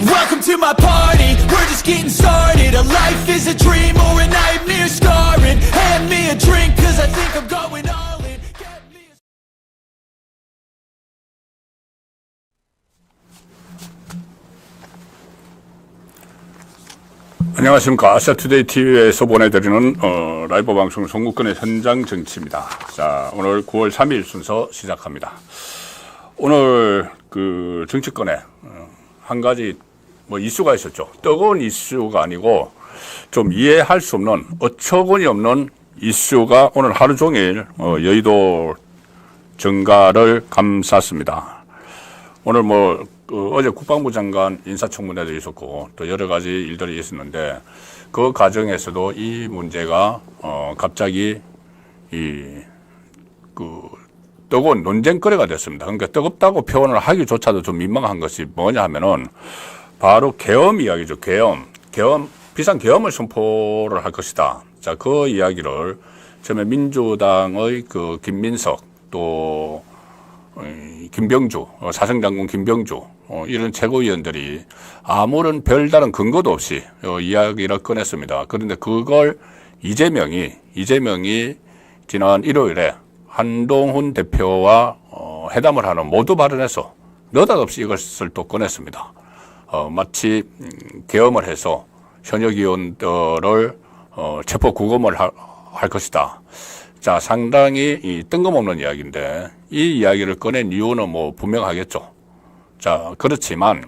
Welcome to my party, we're just getting started. A life is a dream or a nightmare scarring. Hand me a drink cause I think I'm going all in. Get me a... 안녕하십니까. 아시아투데이 TV에서 보내드리는 라이브 방송 송국근의 현장 정치입니다. 자, 오늘 9월 3일 순서 시작합니다. 오늘 그 정치권에 한 가지 뭐 이슈가 있었죠. 뜨거운 이슈가 아니고 좀 이해할 수 없는 어처구니 없는 이슈가 오늘 하루 종일 여의도 정가를 감쌌습니다. 오늘 뭐 어제 국방부 장관 인사청문회도 있었고 또 여러 가지 일들이 있었는데 그 과정에서도 이 문제가 갑자기 뜨거운 논쟁거리가 됐습니다. 그러니까 뜨겁다고 표현을 하기조차도 좀 민망한 것이 뭐냐 하면은 바로 계엄 이야기죠. 계엄 비상계엄을 선포를 할 것이다. 자, 그 이야기를 처음에 민주당의 그 김민석 또 김병주, 사성장군 김병주, 이런 최고위원들이 아무런 별다른 근거도 없이 이야기를 꺼냈습니다. 그런데 그걸 이재명이 지난 일요일에 한동훈 대표와 회담을 하는 모두 발언에서 느닷없이 이것을 또 꺼냈습니다. 마치 계엄을 해서 현역 의원들을 체포 구금을 할 것이다. 자, 상당히 뜬금없는 이야기인데 이 이야기를 꺼낸 이유는 뭐 분명하겠죠. 자, 그렇지만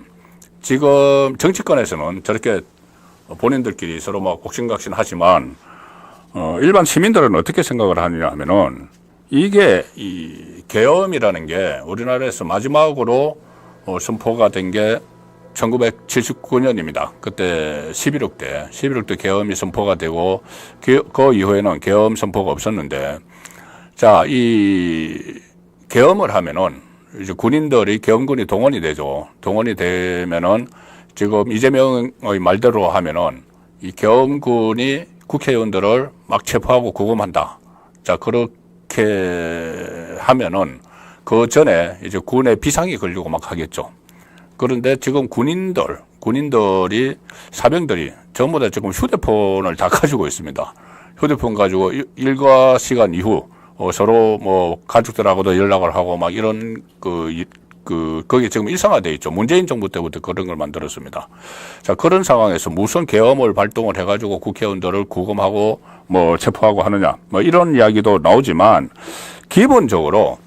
지금 정치권에서는 저렇게 본인들끼리 서로 막 옥신각신 하지만 일반 시민들은 어떻게 생각을 하느냐 하면은 이게 이 계엄이라는 게 우리나라에서 마지막으로 선포가 된 게 1979년입니다. 그때 11.6대 계엄이 선포가 되고 그 이후에는 계엄 선포가 없었는데 자, 이 계엄을 하면은 이제 군인들이 계엄군이 동원이 되죠. 동원이 되면은 지금 이재명의 말대로 하면은 이 계엄군이 국회의원들을 막 체포하고 구금한다. 자, 그렇게 하면은 그 전에 이제 군에 비상이 걸리고 막 하겠죠. 그런데 지금 군인들이 사병들이 전부 다 지금 휴대폰을 다 가지고 있습니다. 휴대폰 가지고 일과 시간 이후 서로 뭐 가족들하고도 연락을 하고 막 이런 거기 지금 일상화되어 있죠. 문재인 정부 때부터 그런 걸 만들었습니다. 자, 그런 상황에서 무슨 계엄을 발동을 해가지고 국회의원들을 구금하고 뭐 체포하고 하느냐 뭐 이런 이야기도 나오지만 기본적으로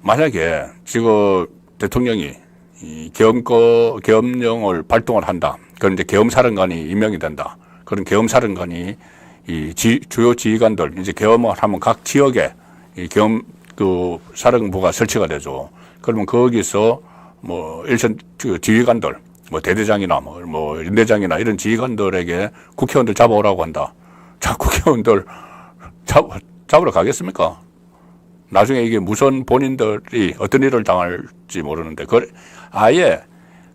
만약에 지금 대통령이 이 계엄령을 발동을 한다. 그런 이제 계엄사령관이 임명이 된다. 그런 계엄사령관이 이 주요 지휘관들 이제 계엄을 하면 각 지역에 이 계엄 사령부가 설치가 되죠. 그러면 거기서 뭐 일선 지휘관들 뭐 대대장이나 뭐 연대장이나 이런 지휘관들에게 국회의원들 잡아오라고 한다. 자, 국회의원들 잡으러 가겠습니까? 나중에 이게 무슨 본인들이 어떤 일을 당할지 모르는데 아예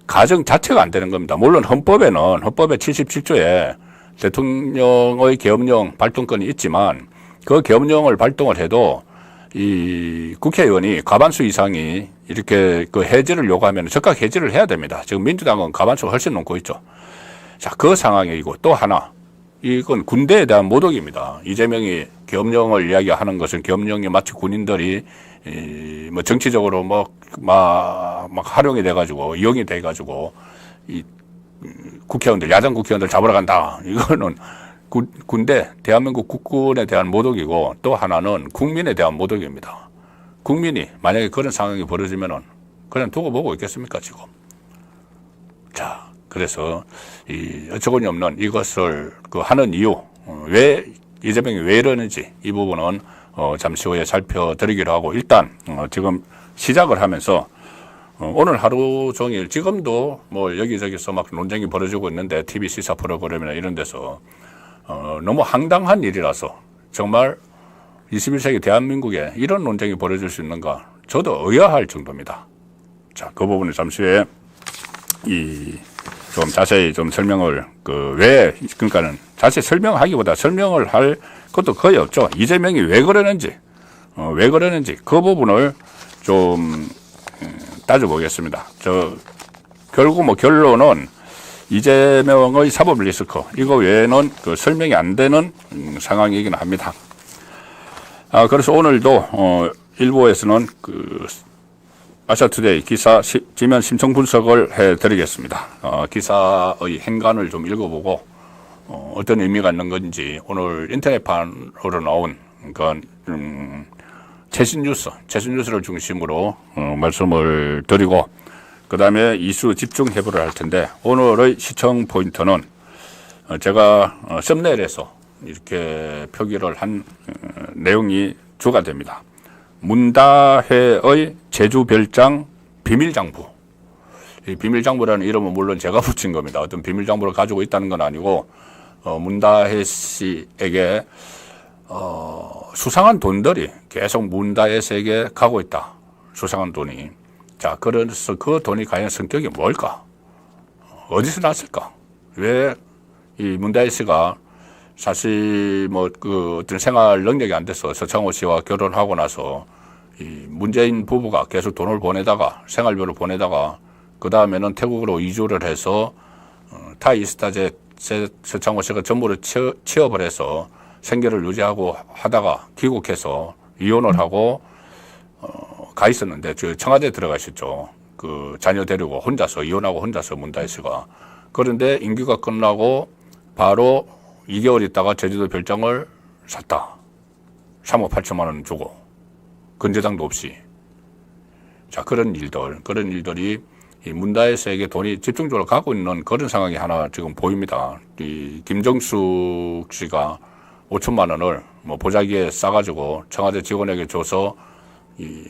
가정 자체가 안 되는 겁니다. 물론 헌법의 77조에 대통령의 계엄령 발동권이 있지만 그 계엄령을 발동을 해도 이 국회의원이 과반수 이상이 이렇게 그 해제를 요구하면 즉각 해제를 해야 됩니다. 지금 민주당은 과반수가 훨씬 넘고 있죠. 자, 그 상황이고 또 하나. 이건 군대에 대한 모독입니다. 이재명이 계엄령을 이야기하는 것은 계엄령이 마치 군인들이 뭐 정치적으로 막 활용이 돼가지고 이용이 돼가지고 이 국회의원들 야당 국회의원들 잡으러 간다. 이거는 군대 대한민국 국군에 대한 모독이고 또 하나는 국민에 대한 모독입니다. 국민이 만약에 그런 상황이 벌어지면은 그냥 두고 보고 있겠습니까 지금? 자. 그래서 이 어처구니 없는 이것을 하는 이유, 왜 이재명이 왜 이러는지 이 부분은 잠시 후에 살펴드리기로 하고 일단 지금 시작을 하면서 오늘 하루 종일 지금도 뭐 여기저기서 막 논쟁이 벌어지고 있는데 TV 시사 프로그램이나 이런 데서 너무 황당한 일이라서 정말 21세기 대한민국에 이런 논쟁이 벌어질 수 있는가 저도 의아할 정도입니다. 자, 그 부분을 잠시 후에 좀 자세히 좀 설명을 그러니까는 자세히 설명하기보다 설명을 할 것도 거의 없죠. 이재명이 왜 그러는지 그 부분을 좀 따져보겠습니다. 결국 뭐 결론은 이재명의 사법 리스크, 이거 외에는 그 설명이 안 되는 상황이긴 합니다. 그래서 오늘도, 일부에서는 아시아투데이 기사 지면 심층 분석을 해드리겠습니다. 기사의 행간을 좀 읽어보고, 어떤 의미가 있는 건지, 오늘 인터넷판으로 나온, 최신 뉴스를 중심으로, 말씀을 드리고, 그 다음에 이슈 집중 해부를 할 텐데, 오늘의 시청 포인트는 제가 썸네일에서 이렇게 표기를 한 내용이 주가 됩니다. 문다혜의 제주별장 비밀장부. 이 비밀장부라는 이름은 물론 제가 붙인 겁니다. 어떤 비밀장부를 가지고 있다는 건 아니고, 문다혜 씨에게, 수상한 돈들이 계속 문다혜 씨에게 가고 있다. 수상한 돈이. 자, 그래서 그 돈이 과연 성격이 뭘까? 어디서 났을까? 왜 이 문다혜 씨가 사실 어떤 생활 능력이 안 돼서 서창호 씨와 결혼하고 나서 이 문재인 부부가 계속 돈을 보내다가 생활비를 보내다가 그 다음에는 태국으로 이주를 해서 타이스타제 서창호 씨가 전부를 취업을 해서 생계를 유지하고 하다가 귀국해서 이혼을 하고 가 있었는데 청와대에 들어가셨죠. 그 자녀 데리고 혼자서 이혼하고 혼자서 문다혜 씨가. 그런데 임기가 끝나고 바로 2개월 있다가 제주도 별장을 샀다. 3억 8천만 원 주고 근저당도 없이. 자, 그런 일들이 이 문다혜 씨에게 돈이 집중적으로 가고 있는 그런 상황이 하나 지금 보입니다. 이 김정숙 씨가 5천만 원을 보자기에 싸가지고 청와대 직원에게 줘서 이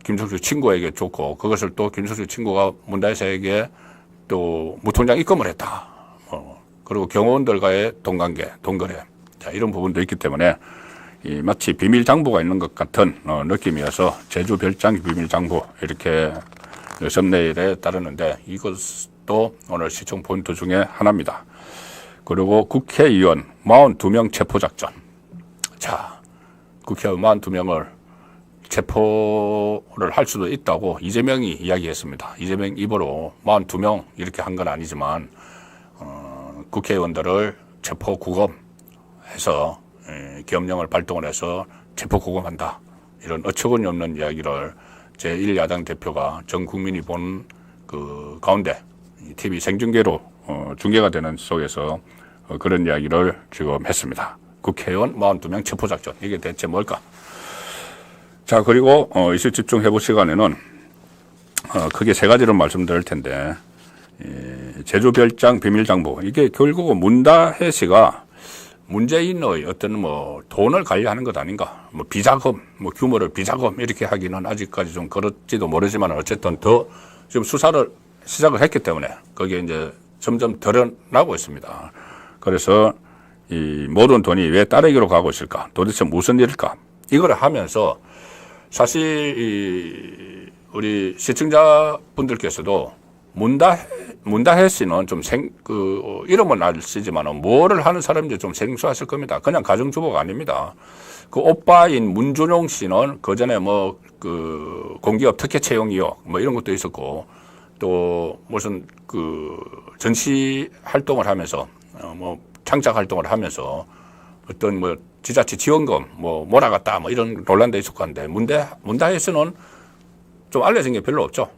김정숙 친구에게 줬고, 그것을 또 김정숙 친구가 문다혜 씨에게 또 무통장 입금을 했다. 그리고 경호원들과의 돈관계, 돈거래. 자, 이런 부분도 있기 때문에 마치 비밀 장부가 있는 것 같은 느낌이어서 제주 별장 비밀 장부 이렇게 썸네일에 따르는데, 이것도 오늘 시청 포인트 중에 하나입니다. 그리고 국회의원 42명 체포작전. 자, 국회의원 42명을 체포를 할 수도 있다고 이재명이 이야기했습니다. 이재명 입으로 42명 이렇게 한 건 아니지만, 국회의원들을 체포 구금해서 계엄령을 발동을 해서 체포 구금한다. 이런 어처구니 없는 이야기를 제1야당 대표가 전 국민이 본 그 가운데 TV 생중계로 중계가 되는 속에서 그런 이야기를 지금 했습니다. 국회의원 42명 체포작전. 이게 대체 뭘까? 자, 그리고 이슈 집중 해볼 시간에는 크게 세 가지를 말씀드릴 텐데, 제주별장 비밀장부. 이게 결국은 문다혜 씨가 문재인의 어떤 돈을 관리하는 것 아닌가. 비자금, 규모를 비자금 이렇게 하기는 아직까지 좀 그렇지도 모르지만 어쨌든 더 지금 수사를 시작을 했기 때문에 거기에 이제 점점 드러나고 있습니다. 그래서 이 모든 돈이 왜 딸에게로 가고 있을까? 도대체 무슨 일일까? 이걸 하면서 사실 우리 시청자분들께서도 문다혜 씨는 좀 이름은 아시지만 뭐를 하는 사람인지 좀 생소하실 겁니다. 그냥 가정주부가 아닙니다. 그 오빠인 문준용 씨는 그 전에 공기업 특혜 채용 의혹 이런 것도 있었고, 또 무슨 전시 활동을 하면서 창작 활동을 하면서 어떤 지자체 지원금 몰아갔다 이런 논란도 있었고 한데, 문다혜 씨는 좀 알려진 게 별로 없죠.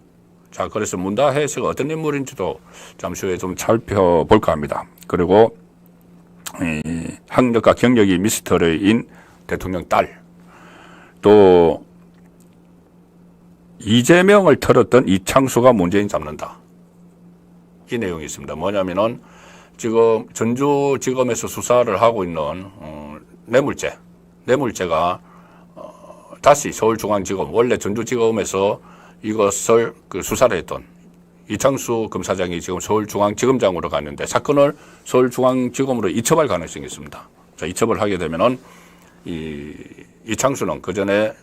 자, 그래서 문다혜 씨가 어떤 인물인지도 잠시 후에 좀 살펴볼까 합니다. 그리고 학력과 경력이 미스터리인 대통령 딸, 또 이재명을 털었던 이창수가 문재인 잡는다. 이 내용이 있습니다. 뭐냐면은 지금 전주지검에서 수사를 하고 있는 뇌물죄가 다시 서울중앙지검, 원래 전주지검에서 이것을 수사를 했던 이창수 검사장이 지금 서울중앙지검장으로 갔는데, 사건을 서울중앙지검으로 이첩할 가능성이 있습니다. 자, 이첩을 하게 되면은 이창수는 그 전에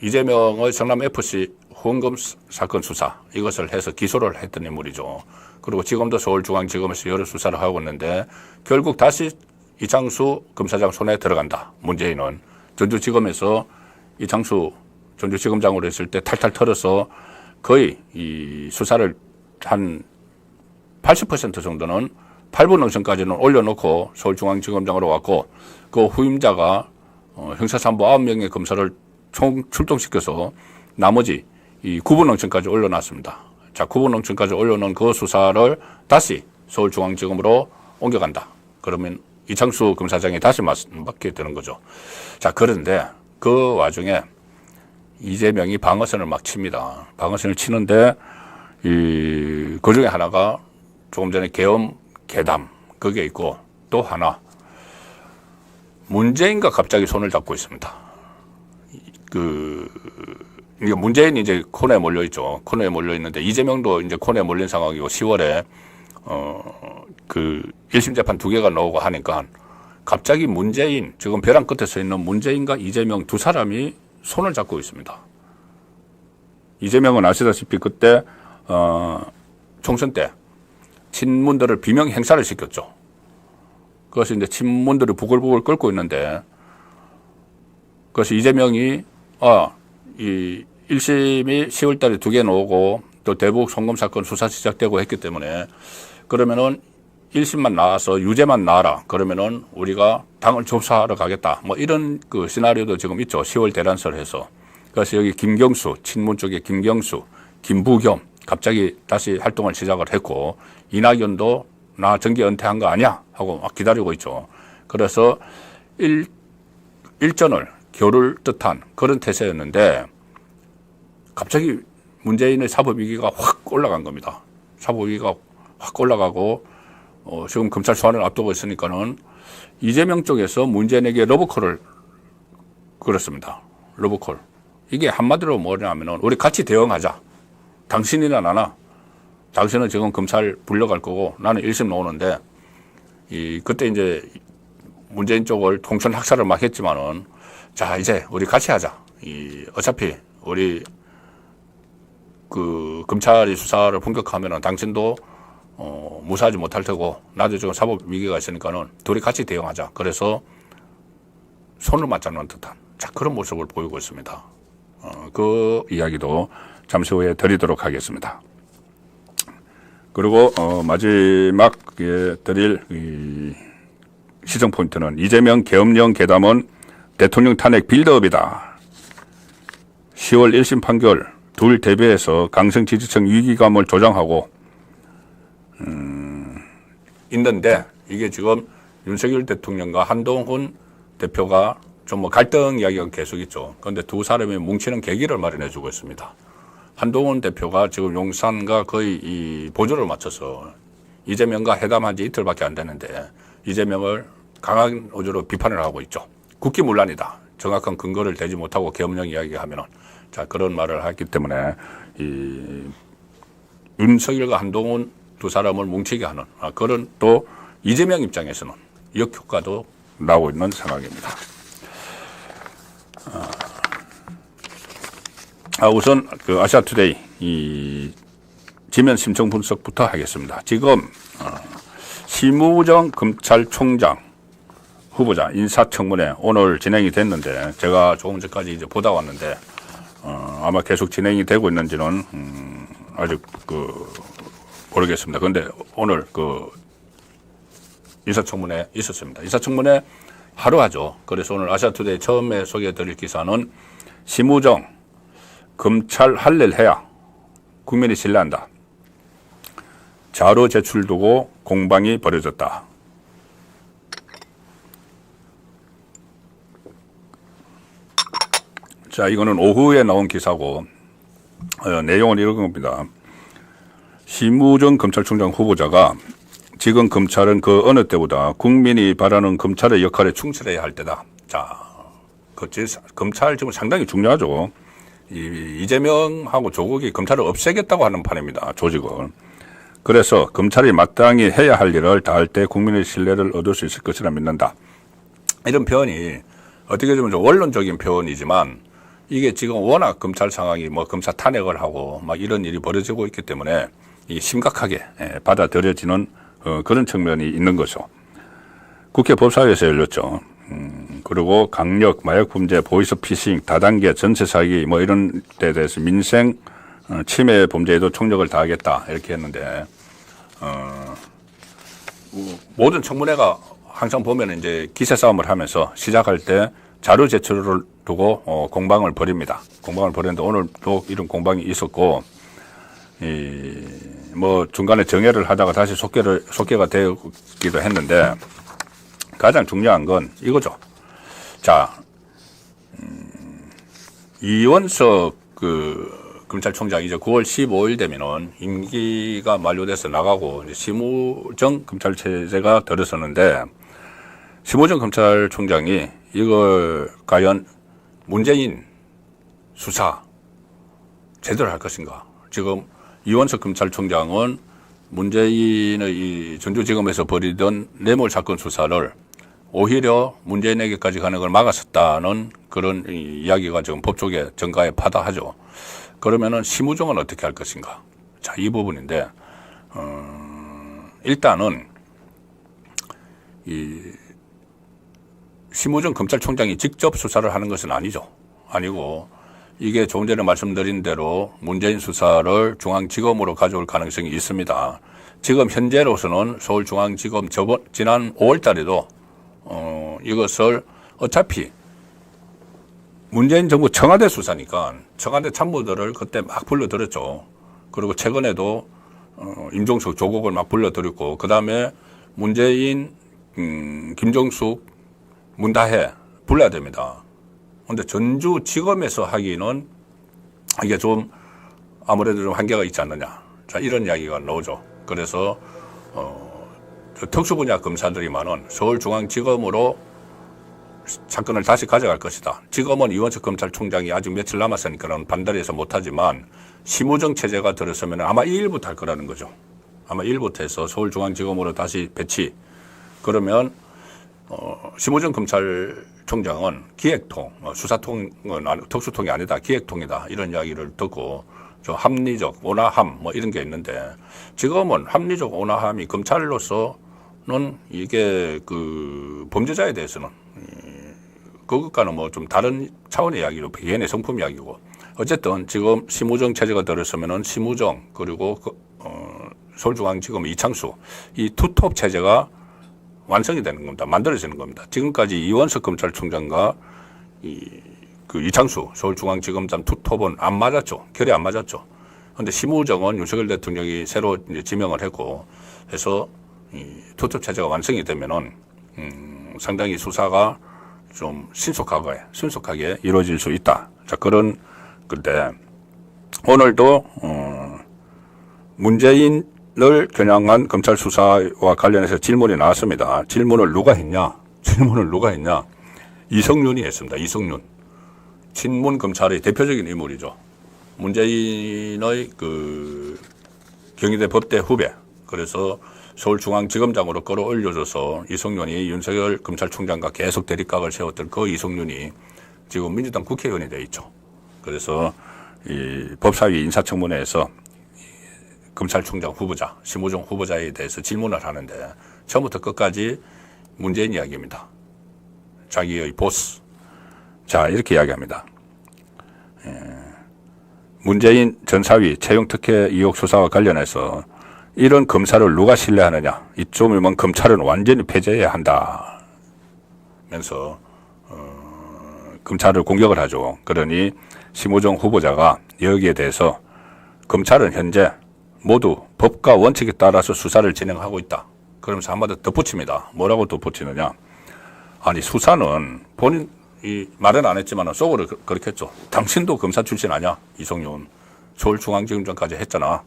이재명의 성남FC 후원금 사건 수사 이것을 해서 기소를 했던 인물이죠. 그리고 지금도 서울중앙지검에서 여러 수사를 하고 있는데, 결국 다시 이창수 검사장 손에 들어간다. 문재인은 전주지검에서 이창수 전주지검장으로 했을 때 탈탈 털어서 거의 이 수사를 한 80% 정도는 8분 능선까지는 올려놓고 서울중앙지검장으로 왔고 그 후임자가 형사산부 9명의 검사를 총 출동시켜서 나머지 이 9분 능선까지 올려놨습니다. 자, 9분 능선까지 올려놓은 그 수사를 다시 서울중앙지검으로 옮겨간다. 그러면 이창수 검사장이 다시 맡게 되는 거죠. 자, 그런데 그 와중에 이재명이 방어선을 막 칩니다. 방어선을 치는데 그 중에 하나가 조금 전에 계엄 계담 그게 있고 또 하나 문재인과 갑자기 손을 잡고 있습니다. 그러니까 문재인이 이제 코너에 몰려 있죠. 코너에 몰려 있는데 이재명도 이제 코너에 몰린 상황이고 10월에 그 1심 재판 2개가 나오고 하니까 갑자기 문재인 지금 벼랑 끝에 서 있는 문재인과 이재명 두 사람이 손을 잡고 있습니다. 이재명은 아시다시피 그때 총선 때 친문들을 비명 행사를 시켰죠. 그것이 이제 친문들이 부글부글 끓고 있는데 그것이 이재명이 이 1심이 10월 달에 2개 나오고 또 대북 송금 사건 수사 시작되고 했기 때문에 그러면은 1심만 나와서 유죄만 나와라. 그러면은 우리가 당을 접수하러 가겠다. 뭐 이런 그 시나리오도 지금 있죠. 10월 대란설에서. 그래서 여기 김경수, 친문 쪽에 김경수, 김부겸 갑자기 다시 활동을 시작을 했고 이낙연도 나 정계 은퇴한 거 아니야? 하고 막 기다리고 있죠. 그래서 일전을 겨룰 듯한 그런 태세였는데 갑자기 문재인의 사법위기가 확 올라간 겁니다. 사법위기가 확 올라가고 지금 검찰 소환을 앞두고 있으니까는 이재명 쪽에서 문재인에게 러브콜을 걸었습니다. 러브콜. 이게 한마디로 뭐냐면은 우리 같이 대응하자. 당신이나 나나. 당신은 지금 검찰 불려갈 거고 나는 1심 나오는데 그때 이제 문재인 쪽을 통천 학살을 막 했지만은 자 이제 우리 같이 하자. 어차피 우리 그 검찰이 수사를 본격화하면은 당신도 무사하지 못할 테고 나도 지금 사법 위기가 있으니까는 둘이 같이 대응하자. 그래서 손을 맞잡는 듯한 그런 모습을 보이고 있습니다. 그 이야기도 잠시 후에 드리도록 하겠습니다. 그리고 마지막에 드릴 시정 포인트는 이재명 계엄령 계담은 대통령 탄핵 빌드업이다. 10월 1심 판결 둘 대비해서 강성 지지층 위기감을 조장하고 있는데 이게 지금 윤석열 대통령과 한동훈 대표가 좀 뭐 갈등 이야기가 계속 있죠. 그런데 두 사람이 뭉치는 계기를 마련해 주고 있습니다. 한동훈 대표가 지금 용산과 거의 이 보조를 맞춰서 이재명과 회담한 지 이틀밖에 안 되는데 이재명을 강한 어조로 비판을 하고 있죠. 국기문란이다. 정확한 근거를 대지 못하고 계엄령 이야기하면은 자 그런 말을 했기 때문에 윤석열과 한동훈 두 사람을 뭉치게 하는 그런 또 이재명 입장에서는 역효과도 나오고 있는 상황입니다. 우선 그 아시아투데이 지면 심층 분석부터 하겠습니다. 지금 심우정 검찰총장 후보자 인사청문회 오늘 진행이 됐는데 제가 조금 전까지 이제 보다 왔는데 아마 계속 진행이 되고 있는지는 아직 모르겠습니다. 그런데 오늘 인사청문회 있었습니다. 인사청문회 하루 하죠. 그래서 오늘 아시아투데이 처음에 소개해드릴 기사는 심우정 검찰 할일 해야 국민이 신뢰한다. 자료 제출 두고 공방이 벌어졌다. 자, 이거는 오후에 나온 기사고 내용은 이런 겁니다. 심우정 검찰총장 후보자가 지금 검찰은 그 어느 때보다 국민이 바라는 검찰의 역할에 충실해야 할 때다. 자, 검찰 지금 상당히 중요하죠. 이재명하고 조국이 검찰을 없애겠다고 하는 판입니다. 조직을. 그래서 검찰이 마땅히 해야 할 일을 다할 때 국민의 신뢰를 얻을 수 있을 것이라 믿는다. 이런 표현이 어떻게 보면 좀 원론적인 표현이지만 이게 지금 워낙 검찰 상황이 뭐 검사 탄핵을 하고 막 이런 일이 벌어지고 있기 때문에 심각하게 받아들여지는 그런 측면이 있는 거죠. 국회 법사위에서 열렸죠. 그리고 강력 마약범죄, 보이스피싱, 다단계 전세 사기 뭐 이런 데 대해서 민생 침해 범죄에도 총력을 다하겠다 이렇게 했는데 모든 청문회가 항상 보면 이제 기세 싸움을 하면서 시작할 때 자료 제출을 두고 공방을 벌입니다. 공방을 벌였는데 오늘도 이런 공방이 있었고 뭐 중간에 정회를 하다가 다시 속개가 되기도 했는데 가장 중요한 건 이거죠. 자, 이원석 검찰총장 이제 9월 15일 되면은 임기가 만료돼서 나가고 이제 심우정 검찰체제가 들어서는데 심우정 검찰총장이 이걸 과연 문재인 수사 제대로 할 것인가? 지금 이원석 검찰총장은 문재인의 이 전주지검에서 벌이던 뇌물 사건 수사를 오히려 문재인에게까지 가는 걸 막았었다는 그런 이야기가 지금 법조계 정가에 파다하죠. 그러면은 심우정은 어떻게 할 것인가? 자, 이 부분인데 일단은 이 심우정 검찰총장이 직접 수사를 하는 것은 아니죠. 아니고 이게 조금 전에 말씀드린 대로 문재인 수사를 중앙지검으로 가져올 가능성이 있습니다. 지금 현재로서는 서울중앙지검 지난 5월 달에도 이것을 어차피 문재인 정부 청와대 수사니까 청와대 참모들을 그때 막 불러들였죠. 그리고 최근에도 임종숙 조국을 막 불러들였고 그다음에 문재인 김종숙 문다혜 불러야 됩니다. 그런데 전주지검에서 하기는 이게 좀 아무래도 좀 한계가 있지 않느냐. 자, 이런 이야기가 나오죠. 그래서 특수분야 검사들이 많은 서울중앙지검으로 사건을 다시 가져갈 것이다. 지금은 이원석 검찰총장이 아직 며칠 남았으니까는 반대해서 못하지만 심우정 체제가 들어서면 아마 이 일부터 할 거라는 거죠. 아마 1부터 해서 서울중앙지검으로 다시 배치. 그러면 심우정 검찰총장은 기획통, 수사통은 특수통이 아니다, 기획통이다 이런 이야기를 듣고 저 합리적 온화함 뭐 이런 게 있는데 지금은 합리적 온화함이 검찰로서는 이게 그 범죄자에 대해서는 그것과는 뭐 좀 다른 차원의 이야기로 개인의 성품 이야기고 어쨌든 지금 심우정 체제가 들었으면은 심우정 그리고 서울중앙지검 이창수 이 투톱 체제가 완성이 되는 겁니다. 만들어지는 겁니다. 지금까지 이원석 검찰총장과 그 이창수 서울중앙지검장 투톱은 안 맞았죠. 결이 안 맞았죠. 그런데 심우정은 윤석열 대통령이 새로 이제 지명을 했고 해서 이 투톱 체제가 완성이 되면은 상당히 수사가 좀 신속하게 이루어질 수 있다. 자, 그런 건데 오늘도 문재인을 겨냥한 검찰 수사와 관련해서 질문이 나왔습니다. 질문을 누가 했냐? 이성윤이 했습니다. 이성윤. 친문 검찰의 대표적인 인물이죠. 문재인의 그 경희대 법대 후배. 그래서 서울중앙지검장으로 끌어올려줘서 이성윤이 윤석열 검찰총장과 계속 대립각을 세웠던 그 이성윤이 지금 민주당 국회의원이 되어 있죠. 그래서 이 법사위 인사청문회에서 검찰총장 후보자, 심우정 후보자에 대해서 질문을 하는데 처음부터 끝까지 문재인 이야기입니다. 자기의 보스. 자, 이렇게 이야기합니다. 문재인 전 사위 채용 특혜 의혹 수사와 관련해서 이런 검사를 누가 신뢰하느냐. 이쯤이면 검찰은 완전히 폐지해야 한다. 면서 검찰을 공격을 하죠. 그러니 심우정 후보자가 여기에 대해서 검찰은 현재 모두 법과 원칙에 따라서 수사를 진행하고 있다. 그러면서 한마디 덧붙입니다. 뭐라고 덧붙이느냐. 아니 수사는 본인이 말은 안 했지만 속으로 그렇게 했죠. 당신도 검사 출신 아니야? 이성윤. 서울중앙지검장까지 했잖아.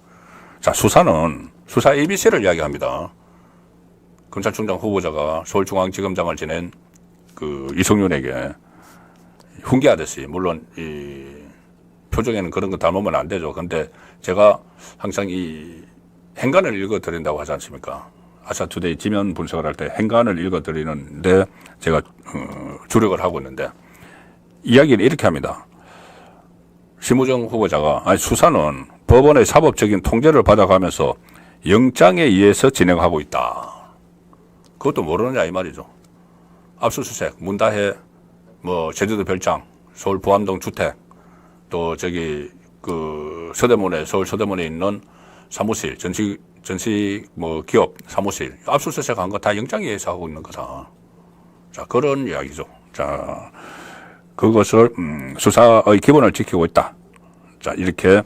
자, 수사는 수사 ABC를 이야기합니다. 검찰총장 후보자가 서울중앙지검장을 지낸 그 이성윤에게 훈계하듯이 물론 이 표정에는 그런 거 담으면 안 되죠. 근데 제가 항상 이 행간을 읽어드린다고 하지 않습니까? 아시아투데이 지면 분석을 할 때 행간을 읽어드리는데 제가 주력을 하고 있는데 이야기는 이렇게 합니다. 심우정 후보자가 아니 수사는 법원의 사법적인 통제를 받아가면서 영장에 의해서 진행하고 있다. 그것도 모르느냐 이 말이죠. 압수수색, 문다혜, 뭐 제주도 별장, 서울 부암동 주택, 또 저기 그 서대문에 서울 서대문에 있는 사무실 전시 뭐 기업 사무실 압수수색 한 거 다 영장에 의해서 하고 있는 거다. 자, 그런 이야기죠. 자, 그것을 수사의 기본을 지키고 있다. 자, 이렇게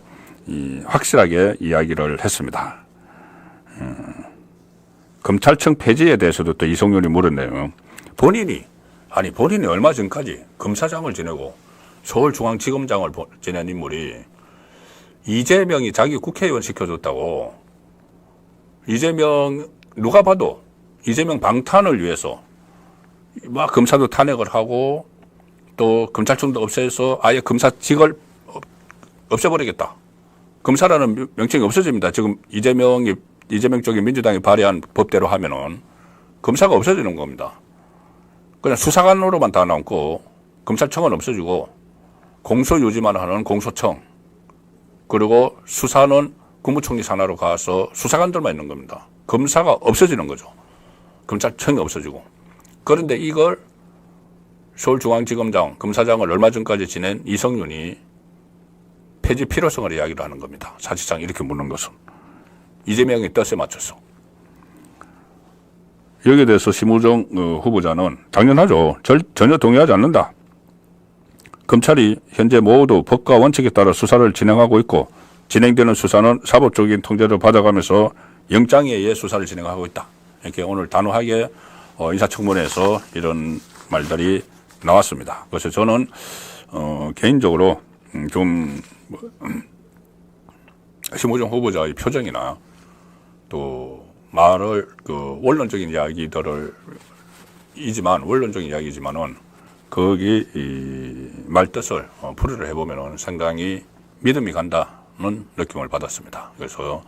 확실하게 이야기를 했습니다. 검찰청 폐지에 대해서도 또 이성윤이 물었네요. 본인이 얼마 전까지 검사장을 지내고 서울중앙지검장을 지낸 인물이 이재명이 자기 국회의원 시켜줬다고, 이재명 누가 봐도 이재명 방탄을 위해서 막 검사도 탄핵을 하고 또 검찰청도 없애서 아예 검사직을 없애버리겠다. 검사라는 명칭이 없어집니다. 지금 이재명 쪽에 민주당이 발의한 법대로 하면은 검사가 없어지는 겁니다. 그냥 수사관으로만 다 남고 검찰청은 없어지고 공소 유지만 하는 공소청, 그리고 수사는 국무총리 산하로 가서 수사관들만 있는 겁니다. 검사가 없어지는 거죠. 검찰청이 없어지고. 그런데 이걸 서울중앙지검장, 검사장을 얼마 전까지 지낸 이성윤이 폐지 필요성을 이야기를 하는 겁니다. 사실상 이렇게 묻는 것은. 이재명의 뜻에 맞춰서. 여기에 대해서 심우정 후보자는 당연하죠. 전혀 동의하지 않는다. 검찰이 현재 모두 법과 원칙에 따라 수사를 진행하고 있고 진행되는 수사는 사법적인 통제를 받아가면서 영장에 의해 수사를 진행하고 있다. 이렇게 오늘 단호하게 인사청문회에서 이런 말들이 나왔습니다. 그래서 저는 개인적으로 좀 심우정 후보자의 표정이나 또 말을 원론적인 이야기지만은 거기 말 뜻을 풀이를 해보면은 상당히 믿음이 간다는 느낌을 받았습니다. 그래서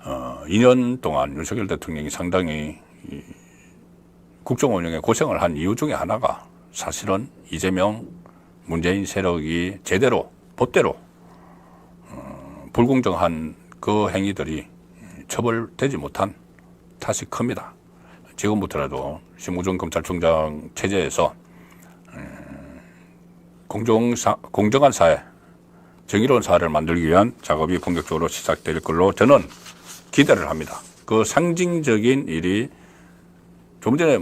2년 동안 윤석열 대통령이 상당히 국정 운영에 고생을 한 이유 중에 하나가 사실은 이재명 문재인 세력이 제대로 법대로 불공정한 그 행위들이 처벌되지 못한 탓이 큽니다. 지금부터라도 심우정 검찰총장 체제에서 공정한 사회, 정의로운 사회를 만들기 위한 작업이 본격적으로 시작될 걸로 저는 기대를 합니다. 그 상징적인 일이 좀 전에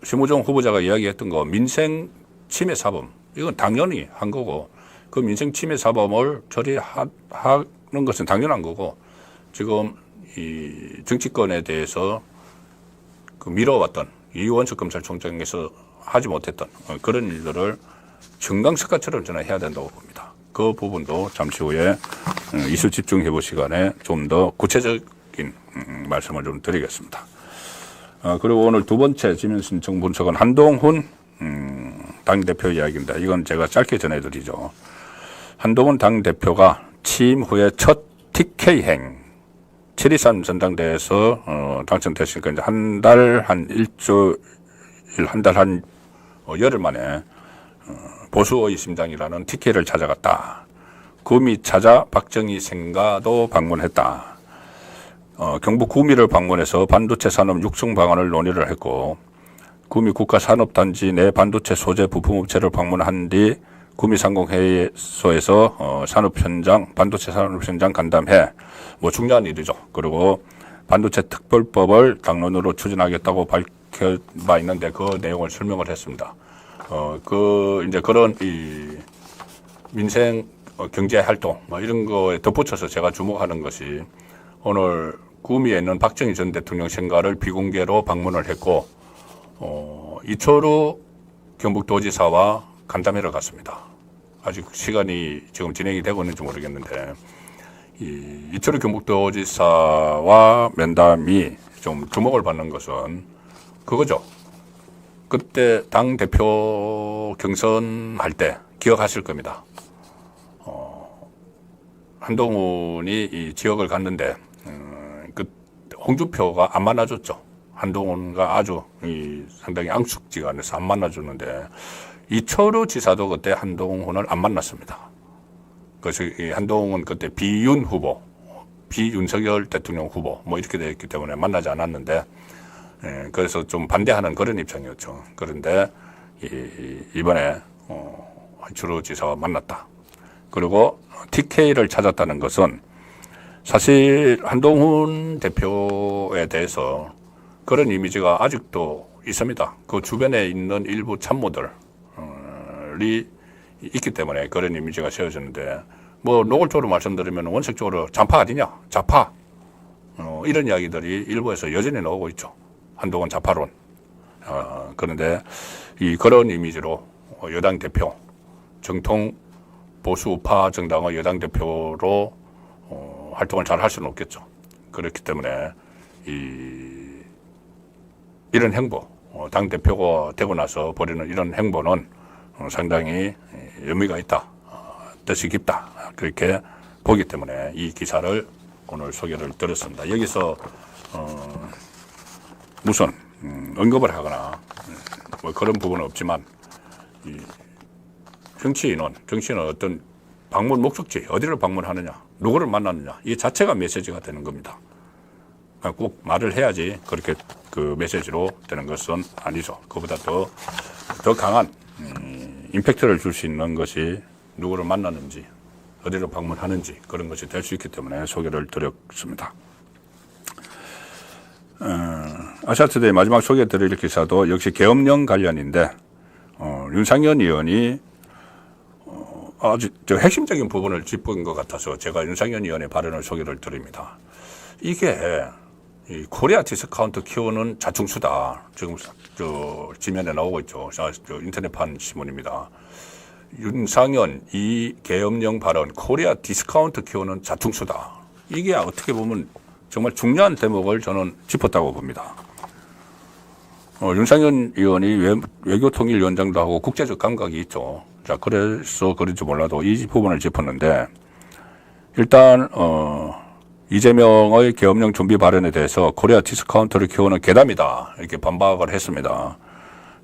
심우정 후보자가 이야기했던 거 민생 침해 사범, 이건 당연히 한 거고 그 민생 침해 사범을 처리하는 것은 당연한 거고 지금 이 정치권에 대해서 그 미뤄왔던 이원석 검찰총장에서 하지 못했던 그런 일들을 정강석화처럼 저는 해야 된다고 봅니다. 그 부분도 잠시 후에 이슈 집중해볼 시간에 좀 더 구체적인 말씀을 좀 드리겠습니다. 그리고 오늘 두 번째 지면 신청 분석은 한동훈 당대표 이야기입니다. 이건 제가 짧게 전해드리죠. 한동훈 당대표가 취임 후에 첫 TK행 7.23 전당대회에서 당선됐으니까 이제 한 달 한 열흘 만에 보수의 심장이라는 TK를 찾아갔다. 구미 찾아 박정희 생가도 방문했다. 경북 구미를 방문해서 반도체 산업 육성 방안을 논의를 했고 구미 국가산업단지 내 반도체 소재 부품업체를 방문한 뒤 구미 상공회의소에서 반도체 산업 현장 간담회, 중요한 일이죠. 그리고 반도체 특별법을 당론으로 추진하겠다고 밝혀봐 있는데 그 내용을 설명을 했습니다. 이제 그런 민생 경제 활동 이런 거에 덧붙여서 제가 주목하는 것이 오늘 구미에 있는 박정희 전 대통령 생가를 비공개로 방문을 했고 이철우 경북도지사와 간담회를 갔습니다. 아직 시간이 지금 진행이 되고 있는지 모르겠는데 이철우 경북도지사와 면담이 좀 주목을 받는 것은 그거죠. 그때 당 대표 경선할 때 기억하실 겁니다. 한동훈이 이 지역을 갔는데 그 홍준표가 안 만나줬죠. 한동훈과 아주 상당히 앙숙지간에서 안 만나줬는데 이철우 지사도 그때 한동훈을 안 만났습니다. 그래서 한동훈은 그때 비윤 후보, 비윤석열 대통령 후보 이렇게 되어 있기 때문에 만나지 않았는데 그래서 좀 반대하는 그런 입장이었죠. 그런데 이번에 이철우 지사와 만났다. 그리고 TK를 찾았다는 것은 사실 한동훈 대표에 대해서 그런 이미지가 아직도 있습니다. 그 주변에 있는 일부 참모들이 있기 때문에 그런 이미지가 세워졌는데, 뭐 노골적으로 말씀드리면 원칙적으로 잔파 아니냐, 좌파, 이런 이야기들이 일부에서 여전히 나오고 있죠. 한동훈 좌파론. 그런데 그런 이미지로 여당 대표, 정통 보수 우파 정당의 여당 대표로 활동을 잘 할 수는 없겠죠. 그렇기 때문에 이런 행보, 당 대표가 되고 나서 벌이는 이런 행보는 상당히 의미가 있다, 뜻이 깊다, 그렇게 보기 때문에 이 기사를 오늘 소개를 드렸습니다. 여기서 무슨 언급을 하거나 뭐 그런 부분은 없지만, 정치인은 어떤 방문 목적지, 어디를 방문하느냐, 누구를 만나느냐, 이 자체가 메시지가 되는 겁니다. 꼭 말을 해야지 그렇게 그 메시지로 되는 것은 아니죠. 그보다 더 강한 임팩트를 줄 수 있는 것이 누구를 만나는지, 어디로 방문하는지, 그런 것이 될 수 있기 때문에 소개를 드렸습니다. 아시아투데이 마지막 소개해드릴 기사도 역시 계엄령 관련인데, 윤상현 의원이 아주 핵심적인 부분을 짚은 것 같아서 제가 윤상현 의원의 발언을 소개를 드립니다. 이게 이 코리아 디스카운트 키우는 자충수다. 지금 지면에 나오고 있죠. 인터넷판 신문입니다. 윤상현 이 계엄령 발언, 코리아 디스카운트 키우는 자충수다. 이게 어떻게 보면 정말 중요한 대목을 저는 짚었다고 봅니다. 윤상현 의원이 외교통일위원장도 하고 국제적 감각이 있죠. 자, 그래서 그런지 몰라도 이 부분을 짚었는데, 일단 이재명의 계엄령 준비 발언에 대해서 코리아 디스카운트를 키우는 괴담이다, 이렇게 반박을 했습니다.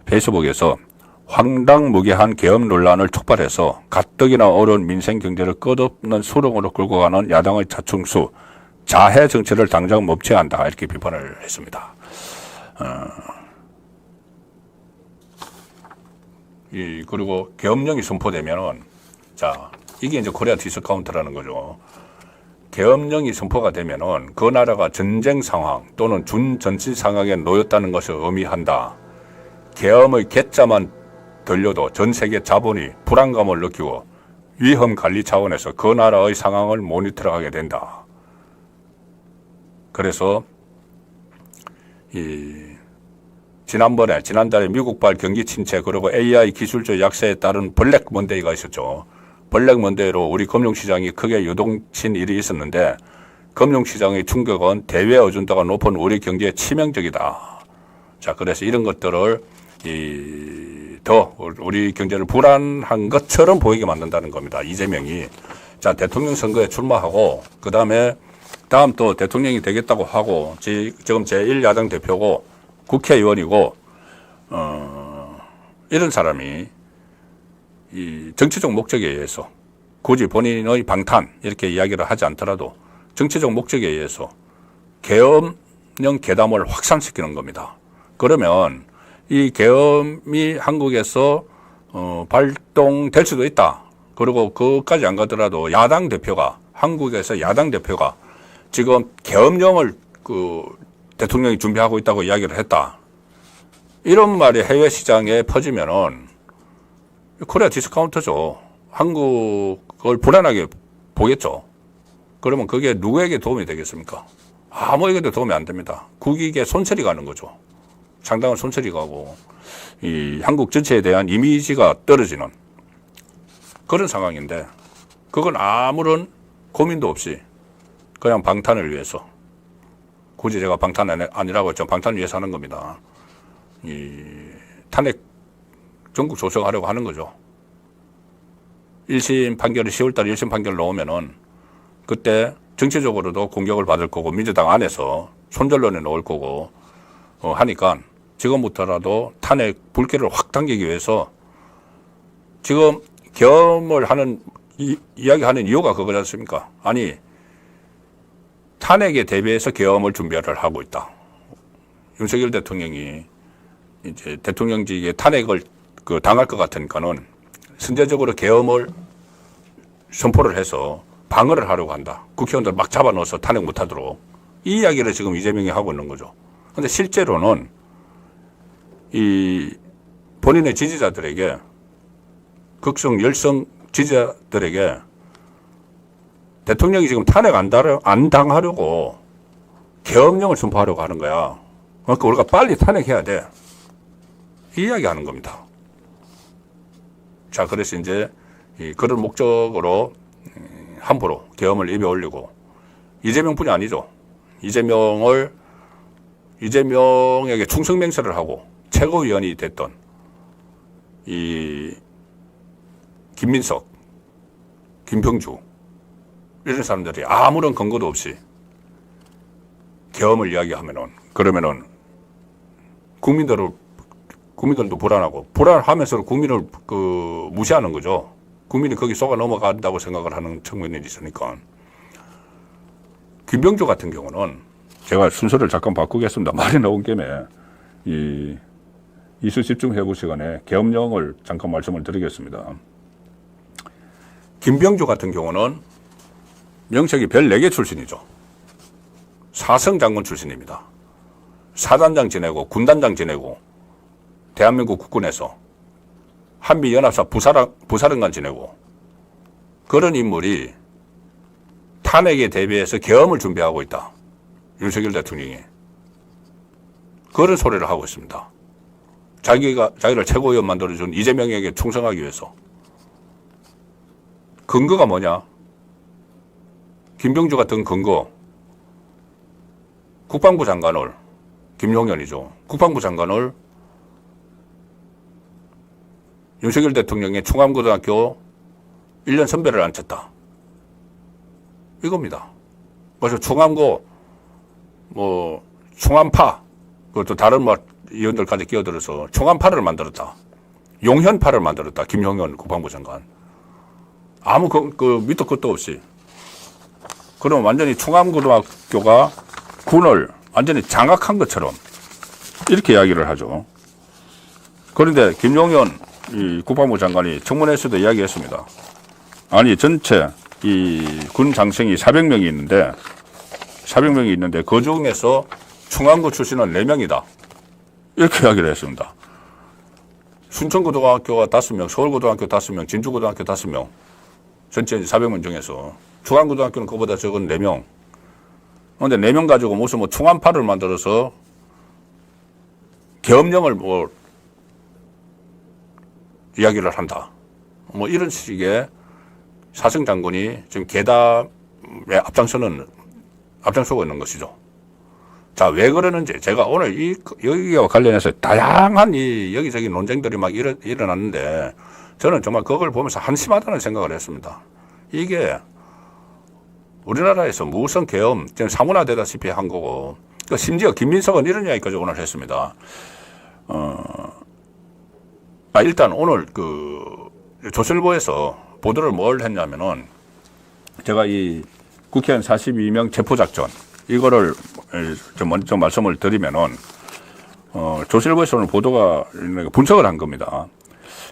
페이스북에서 황당무계한 계엄 논란을 촉발해서 가뜩이나 어려운 민생 경제를 끝없는 수렁으로 끌고 가는 야당의 자충수, 자해 정치를 당장 멈춰야 한다, 이렇게 비판을 했습니다. 그리고 계엄령이 선포되면은, 자, 이게 이제 코리아 디스카운트라는 거죠. 계엄령이 선포가 되면은 그 나라가 전쟁 상황 또는 준전시 상황에 놓였다는 것을 의미한다. 계엄의 개자만 들려도 전 세계 자본이 불안감을 느끼고 위험 관리 차원에서 그 나라의 상황을 모니터하게 된다. 그래서 지난달에 미국발 경기 침체, 그리고 AI 기술적 약세에 따른 블랙 먼데이가 있었죠. 블랙 먼데이로 우리 금융시장이 크게 요동친 일이 있었는데, 금융시장의 충격은 대외 의존도가 높은 우리 경제에 치명적이다. 자, 그래서 이런 것들을 더 우리 경제를 불안한 것처럼 보이게 만든다는 겁니다. 이재명이. 자, 대통령 선거에 출마하고, 다음 또 대통령이 되겠다고 하고, 지금 제1야당 대표고 국회의원이고, 이런 사람이 이 정치적 목적에 의해서, 굳이 본인의 방탄 이렇게 이야기를 하지 않더라도 정치적 목적에 의해서 계엄령 괴담을 확산시키는 겁니다. 그러면 이 계엄이 한국에서 발동될 수도 있다. 그리고 그것까지 안 가더라도 한국에서 야당 대표가 지금 계엄령을 대통령이 준비하고 있다고 이야기를 했다. 이런 말이 해외 시장에 퍼지면은 코리아 디스카운트죠. 한국을 불안하게 보겠죠. 그러면 그게 누구에게 도움이 되겠습니까? 아무에게도 도움이 안 됩니다. 국익에 손실이 가는 거죠. 상당한 손실이 가고, 이 한국 전체에 대한 이미지가 떨어지는 그런 상황인데, 그건 아무런 고민도 없이 그냥 방탄을 위해서, 굳이 제가 방탄 아니라고 했죠. 방탄을 위해서 하는 겁니다. 탄핵 전국 조성하려고 하는 거죠. 1심 판결이 10월달에 1심 판결 나오면은 그때 정치적으로도 공격을 받을 거고, 민주당 안에서 손절론에 놓을 거고 하니까 지금부터라도 탄핵 불길을 확 당기기 위해서 지금 계엄을 하는 이야기하는 이유가 그거지 않습니까? 아니, 탄핵에 대비해서 계엄을 준비를 하고 있다. 윤석열 대통령이 이제 대통령직에 탄핵을 당할 것 같으니까는 선제적으로 계엄을 선포를 해서 방어를 하려고 한다. 국회의원들 막 잡아넣어서 탄핵 못하도록. 이 이야기를 지금 이재명이 하고 있는 거죠. 그런데 실제로는 이 본인의 지지자들에게, 극성 열성 지지자들에게 대통령이 지금 탄핵 안 당하려고 계엄령을 선포하려고 하는 거야. 그러니까 우리가 빨리 탄핵해야 돼. 이 이야기 하는 겁니다. 자, 그래서 이제 그런 목적으로 함부로 계엄을 입에 올리고, 이재명뿐이 아니죠. 이재명에게 충성맹세를 하고 최고위원이 됐던 이 김민석, 김병주 이런 사람들이 아무런 근거도 없이 계엄을 이야기하면은, 그러면은 국민들도 불안하면서 국민을 무시하는 거죠. 국민이 거기 속아 넘어간다고 생각을 하는 측면이 있으니까. 김병주 같은 경우는, 제가 순서를 잠깐 바꾸겠습니다. 말이 나온 김에 이수 집중 회부 시간에 계엄령을 잠깐 말씀을 드리겠습니다. 김병주 같은 경우는 명색이 별 4개 출신이죠. 사성 장군 출신입니다. 사단장 지내고 군단장 지내고 대한민국 국군에서 한미연합사 부사령관 지내고, 그런 인물이 탄핵에 대비해서 계엄을 준비하고 있다. 윤석열 대통령이 그런 소리를 하고 있습니다. 자기를 최고위원 만들어준 이재명에게 충성하기 위해서. 근거가 뭐냐? 김병주 같은 근거, 국방부 장관을, 김용현이죠. 국방부 장관을 윤석열 대통령의 충암고등학교 1년 선배를 앉혔다. 이겁니다. 그래서 충암고, 충암파, 그것도 다른 의원들까지 끼어들어서 충암파를 만들었다. 용현파를 만들었다. 김용현 국방부 장관. 아무 밑도 끝도 없이. 그럼 완전히 충암고등학교가 군을 완전히 장악한 것처럼 이렇게 이야기를 하죠. 그런데 김용현 이 국방부 장관이 청문회에서도 이야기했습니다. 아니, 전체 이 군 장성이 400명이 있는데 그 중에서 충암고 출신은 4명이다. 이렇게 이야기를 했습니다. 순천고등학교가 5명, 서울고등학교 5명, 진주고등학교 5명. 전체 400명 중에서 충암고등학교는 그보다 적은 4명. 그런데 4명 가지고 무슨 충암파를 만들어서 계엄령을 이야기를 한다. 이런 식의 사성 장군이 지금 계담에 앞장서고 있는 것이죠. 자, 왜 그러는지 제가 오늘 여기와 관련해서 다양한 여기저기 논쟁들이 막 일어났는데, 저는 정말 그걸 보면서 한심하다는 생각을 했습니다. 이게 우리나라에서 무슨 계엄, 지금 사문화되다시피 한 거고, 심지어 김민석은 이런 이야기까지 오늘 했습니다. 일단 오늘 조선일보에서 보도를 뭘 했냐면은, 제가 이 국회의원 42명 체포작전, 이거를 좀 먼저 말씀을 드리면은, 조선일보에서 오늘 보도가 분석을 한 겁니다.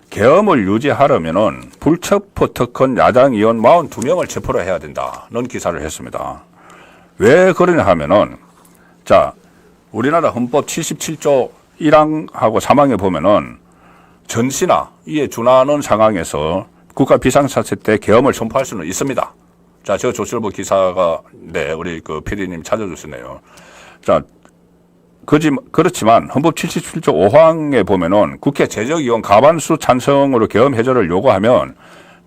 계엄을 유지하려면은 불체포 특권 야당 의원 42명을 체포를 해야 된다는 기사를 했습니다. 왜 그러냐 하면은, 자, 우리나라 헌법 77조 1항하고 3항에 보면은 전시나 이에 준하는 상황에서 국가 비상사태 때 계엄을 선포할 수는 있습니다. 자, 저 조선일보 기사가, 우리 PD님 찾아주시네요. 자, 그렇지만 헌법 77조 5항에 보면은 국회 제적의원 과반수 찬성으로 계엄 해제를 요구하면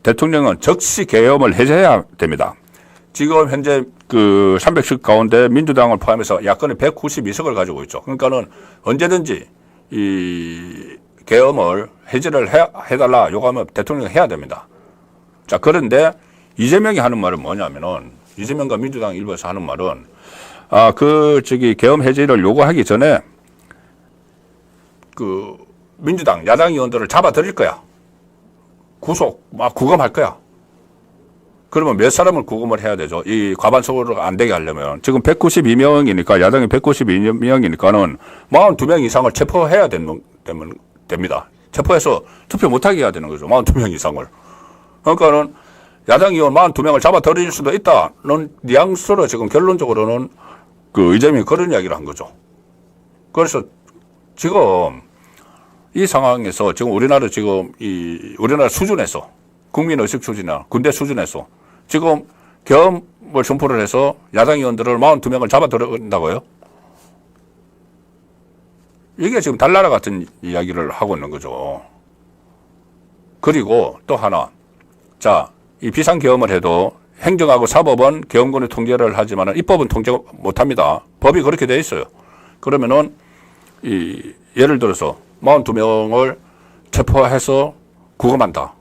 대통령은 즉시 계엄을 해제해야 됩니다. 지금 현재 300석 가운데 민주당을 포함해서 야권이 192석을 가지고 있죠. 그러니까는 언제든지 이 계엄을 해제를 해달라 요구하면 대통령이 해야 됩니다. 자, 그런데 이재명이 하는 말은 뭐냐면은, 이재명과 민주당 일부에서 하는 말은, 계엄 해제를 요구하기 전에 민주당 야당 의원들을 잡아들일 거야. 구금할 거야. 그러면 몇 사람을 구금을 해야 되죠? 이 과반수로 안 되게 하려면. 지금 192명이니까, 야당이 192명이니까는 42명 이상을 체포해야 됩니다. 체포해서 투표 못하게 해야 되는 거죠. 42명 이상을. 그러니까는 야당 의원 42명을 잡아들일 수도 있다는 뉘앙스로 지금 결론적으로는 그 이재명이 그런 이야기를 한 거죠. 그래서 지금 이 상황에서 지금 우리나라 지금 우리나라 수준에서 국민의식 수준이나 군대 수준에서 지금 계엄을 선포를 해서 야당 의원들을 42명을 잡아들인다고요? 이게 지금 달나라 같은 이야기를 하고 있는 거죠. 그리고 또 하나. 자, 이 비상계엄을 해도 행정하고 사법은 계엄군이 통제를 하지만 입법은 통제 못 합니다. 법이 그렇게 돼 있어요. 그러면은 예를 들어서 42명을 체포해서 구금한다.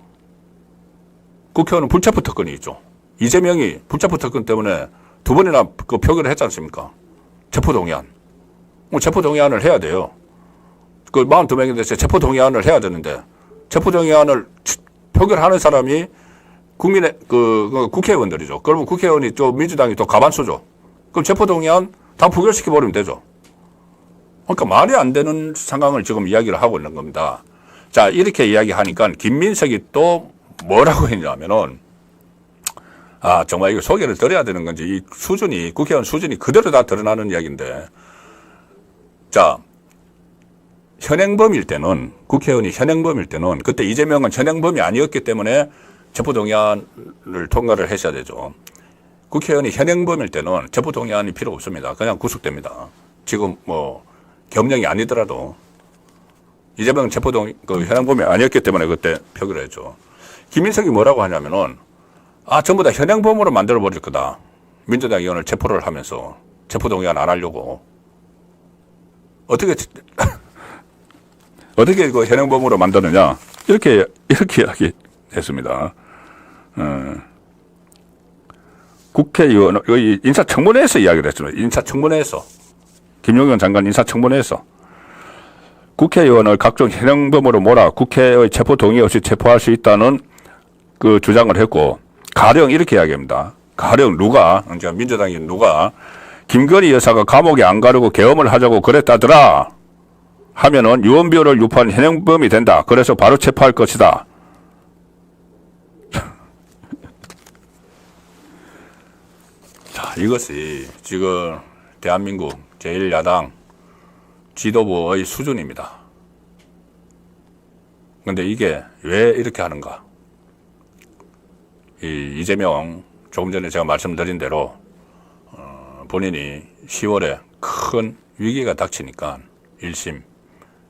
국회의원은 불체포 특권이 있죠. 이재명이 불체포 특권 때문에 2번이나 그 표결을 했지 않습니까? 체포동의안. 체포동의안을 해야 돼요. 그 42명에 대해서 체포동의안을 해야 되는데 체포동의안을 표결하는 사람이 국민의 그 국회의원들이죠. 그러면 국회의원이 또 민주당이 또 가반수죠. 그럼 체포동의안 다 부결시켜버리면 되죠. 그러니까 말이 안 되는 상황을 지금 이야기를 하고 있는 겁니다. 자, 이렇게 이야기하니까 김민석이 또 뭐라고 했냐면은, 정말 이거 소개를 드려야 되는 건지, 이 수준이, 국회의원 수준이 그대로 다 드러나는 이야기인데, 자, 현행범일 때는, 국회의원이 현행범일 때는, 그때 이재명은 현행범이 아니었기 때문에 체포동의안을 통과를 하셔야 되죠. 국회의원이 현행범일 때는 체포동의안이 필요 없습니다. 그냥 구속됩니다. 지금 겸령이 아니더라도 이재명 현행범이 아니었기 때문에 그때 표결을 했죠. 김민석이 뭐라고 하냐면은 전부 다 현행범으로 만들어 버릴 거다. 민주당 의원을 체포를 하면서 체포동의안 안 하려고 어떻게 그 현행범으로 만드느냐 이렇게 이야기했습니다. 국회의원 인사청문회에서 이야기를 했습니다. 인사청문회에서 김용현 장관 인사청문회에서 국회의원을 각종 현행범으로 몰아 국회의 체포 동의 없이 체포할 수 있다는 그 주장을 했고, 가령 이렇게 이야기합니다. 가령 이제 민주당이 김건희 여사가 감옥에 안 가려고 계엄을 하자고 그랬다더라 하면은 유언비어를 유포한 현행범이 된다. 그래서 바로 체포할 것이다. 자, 이것이 지금 대한민국 제1야당 지도부의 수준입니다. 그런데 이게 왜 이렇게 하는가? 이재명 조금 전에 제가 말씀드린 대로 본인이 10월에 큰 위기가 닥치니까 1심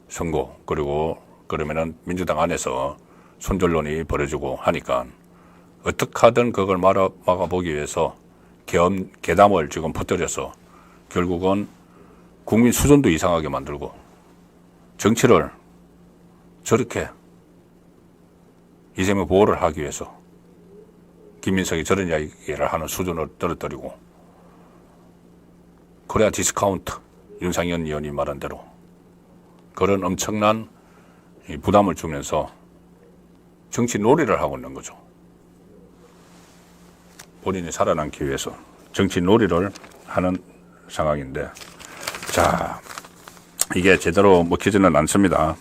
선고 그리고 그러면은 민주당 안에서 손절론이 벌어지고 하니까 어떻게 하든 그걸 막아보기 위해서 계담을 지금 퍼뜨려서 결국은 국민 수준도 이상하게 만들고 정치를 저렇게 이재명 보호를 하기 위해서 김민석이 저런 이야기를 하는 수준을 떨어뜨리고 코리아 디스카운트 윤상현 의원이 말한 대로 그런 엄청난 부담을 주면서 정치 놀이를 하고 있는 거죠. 본인이 살아남기 위해서 정치 놀이를 하는 상황인데, 자, 이게 제대로 먹히지는 않습니다.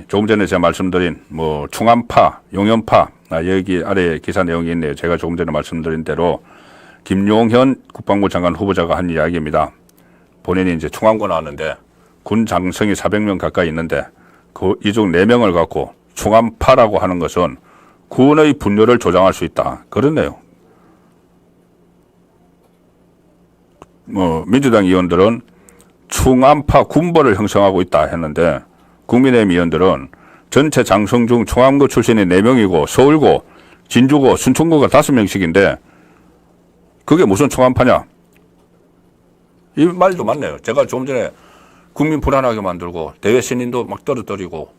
조금 전에 제가 말씀드린 충암파, 용연파, 여기 아래 기사 내용이 있네요. 제가 조금 전에 말씀드린 대로 김용현 국방부 장관 후보자가 한 이야기입니다. 본인이 이제 충암고 나왔는데 군 장성이 400명 가까이 있는데 이 중 4명을 갖고 충암파라고 하는 것은 군의 분열을 조장할 수 있다. 그렇네요. 민주당 의원들은 충암파 군벌을 형성하고 있다 했는데 국민의힘 의원들은 전체 장성 중 충암고 출신이 4명이고 서울고 진주고 순천고가 5명씩인데 그게 무슨 충암파냐? 이 말도 맞네요. 제가 조금 전에 국민 불안하게 만들고 대외 신인도 막 떨어뜨리고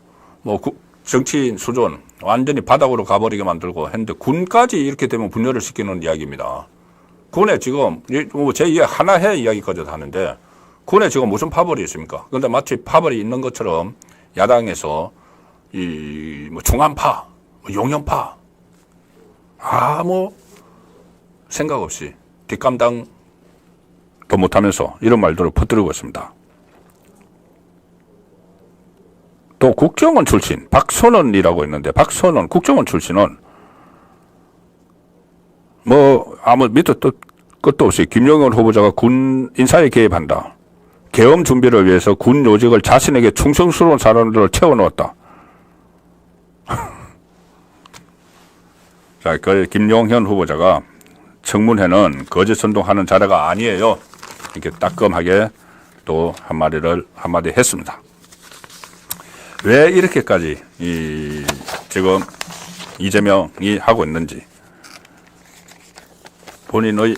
정치인 수준 완전히 바닥으로 가버리게 만들고 했는데 군까지 이렇게 되면 분열을 시키는 이야기입니다. 군에 지금 제2의 하나회 이야기까지도 하는데 군에 지금 무슨 파벌이 있습니까? 그런데 마치 파벌이 있는 것처럼 야당에서 충암파, 용연파 아무 생각 없이 뒷감당도 못하면서 이런 말들을 퍼뜨리고 있습니다. 또 국정원 출신 박선원이라고 있는데 박선원 국정원 출신은 뭐 아무 밑도 끝도 없이 김용현 후보자가 군 인사에 개입한다. 계엄 준비를 위해서 군 요직을 자신에게 충성스러운 사람들을 채워넣었다. 자, 그 김용현 후보자가 청문회는 거짓 선동하는 자리가 아니에요. 이렇게 따끔하게 또 한마디 했습니다. 왜 이렇게까지 지금 이재명이 하고 있는지 본인의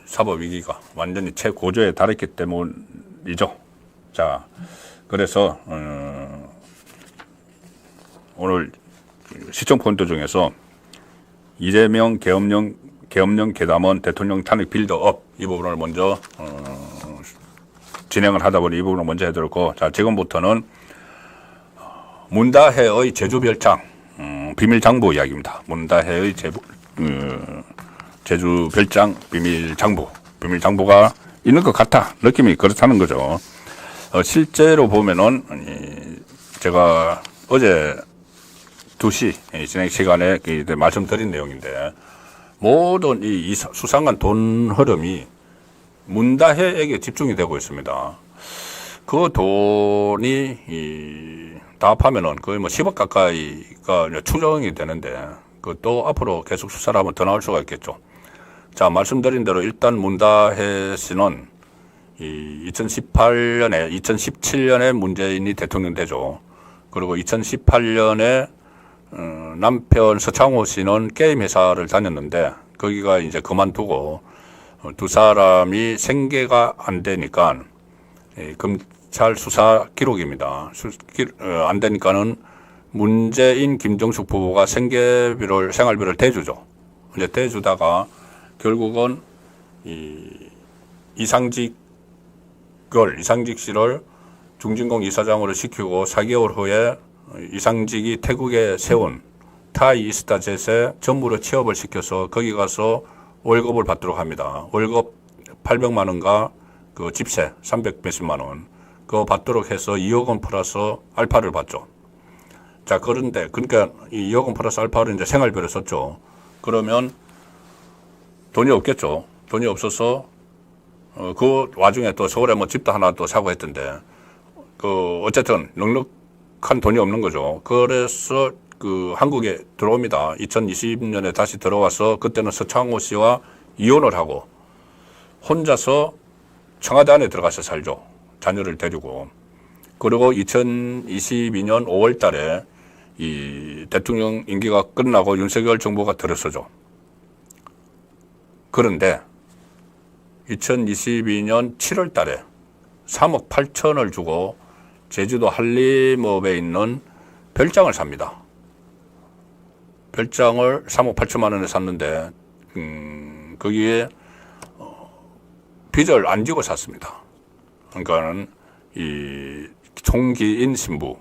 사법 위기가 완전히 최고조에 달했기 때문이죠. 자, 그래서 오늘 시청 포인트 중에서 이재명 계엄령 계담은 대통령 탄핵 빌드업 이 부분을 먼저 진행을 하다 보니 이 부분을 먼저 해드렸고, 자, 지금부터는 문다혜의 제주별장 비밀장부 이야기입니다. 문다혜의 제주별장 비밀장부가 있는 것 같아. 느낌이 그렇다는 거죠. 실제로 보면은 제가 어제 2시 진행 시간에 말씀드린 내용인데, 모든 이 수상한 돈 흐름이 문다혜에게 집중이 되고 있습니다. 그 돈이 다 합하면은 거의 뭐 10억 가까이가 추정이 되는데, 그것도 앞으로 계속 수사를 하면 더 나올 수가 있겠죠. 자, 말씀드린 대로 일단 문다혜 씨는 2017년에 문재인이 대통령 되죠. 그리고 2018년에 남편 서창호 씨는 게임 회사를 다녔는데 거기가 이제 그만두고 두 사람이 생계가 안 되니까 검찰 수사 기록입니다. 안 되니까는 문재인 김정숙 부부가 생활비를 대주죠. 이제 대주다가 결국은 이상직 씨를 중진공 이사장으로 시키고 4개월 후에 이상직이 태국에 세운 타이 이스타젯에 전무로 취업을 시켜서 거기 가서 월급을 받도록 합니다. 월급 800만 원과 그 집세 300 몇십만 원 그거 받도록 해서 2억 원 플러스 알파를 받죠. 자, 그런데 그러니까 이 2억 원 플러스 알파를 이제 생활비를 썼죠. 그러면 돈이 없겠죠. 돈이 없어서 그 와중에 또 서울에 뭐 집도 하나 또 사고 했던데 어쨌든 넉넉한 돈이 없는 거죠. 그래서 한국에 들어옵니다. 2020년에 다시 들어와서 그때는 서창호 씨와 이혼을 하고 혼자서 청와대 안에 들어가서 살죠. 자녀를 데리고. 그리고 2022년 5월 달에 이 대통령 임기가 끝나고 윤석열 정부가 들어서죠. 그런데 2022년 7월 달에 3억 8천을 주고 제주도 한림읍에 있는 별장을 삽니다. 별장을 3억 8천만 원에 샀는데 거기에 빚을 안 지고 샀습니다. 그러니까는 이 송기인 신부,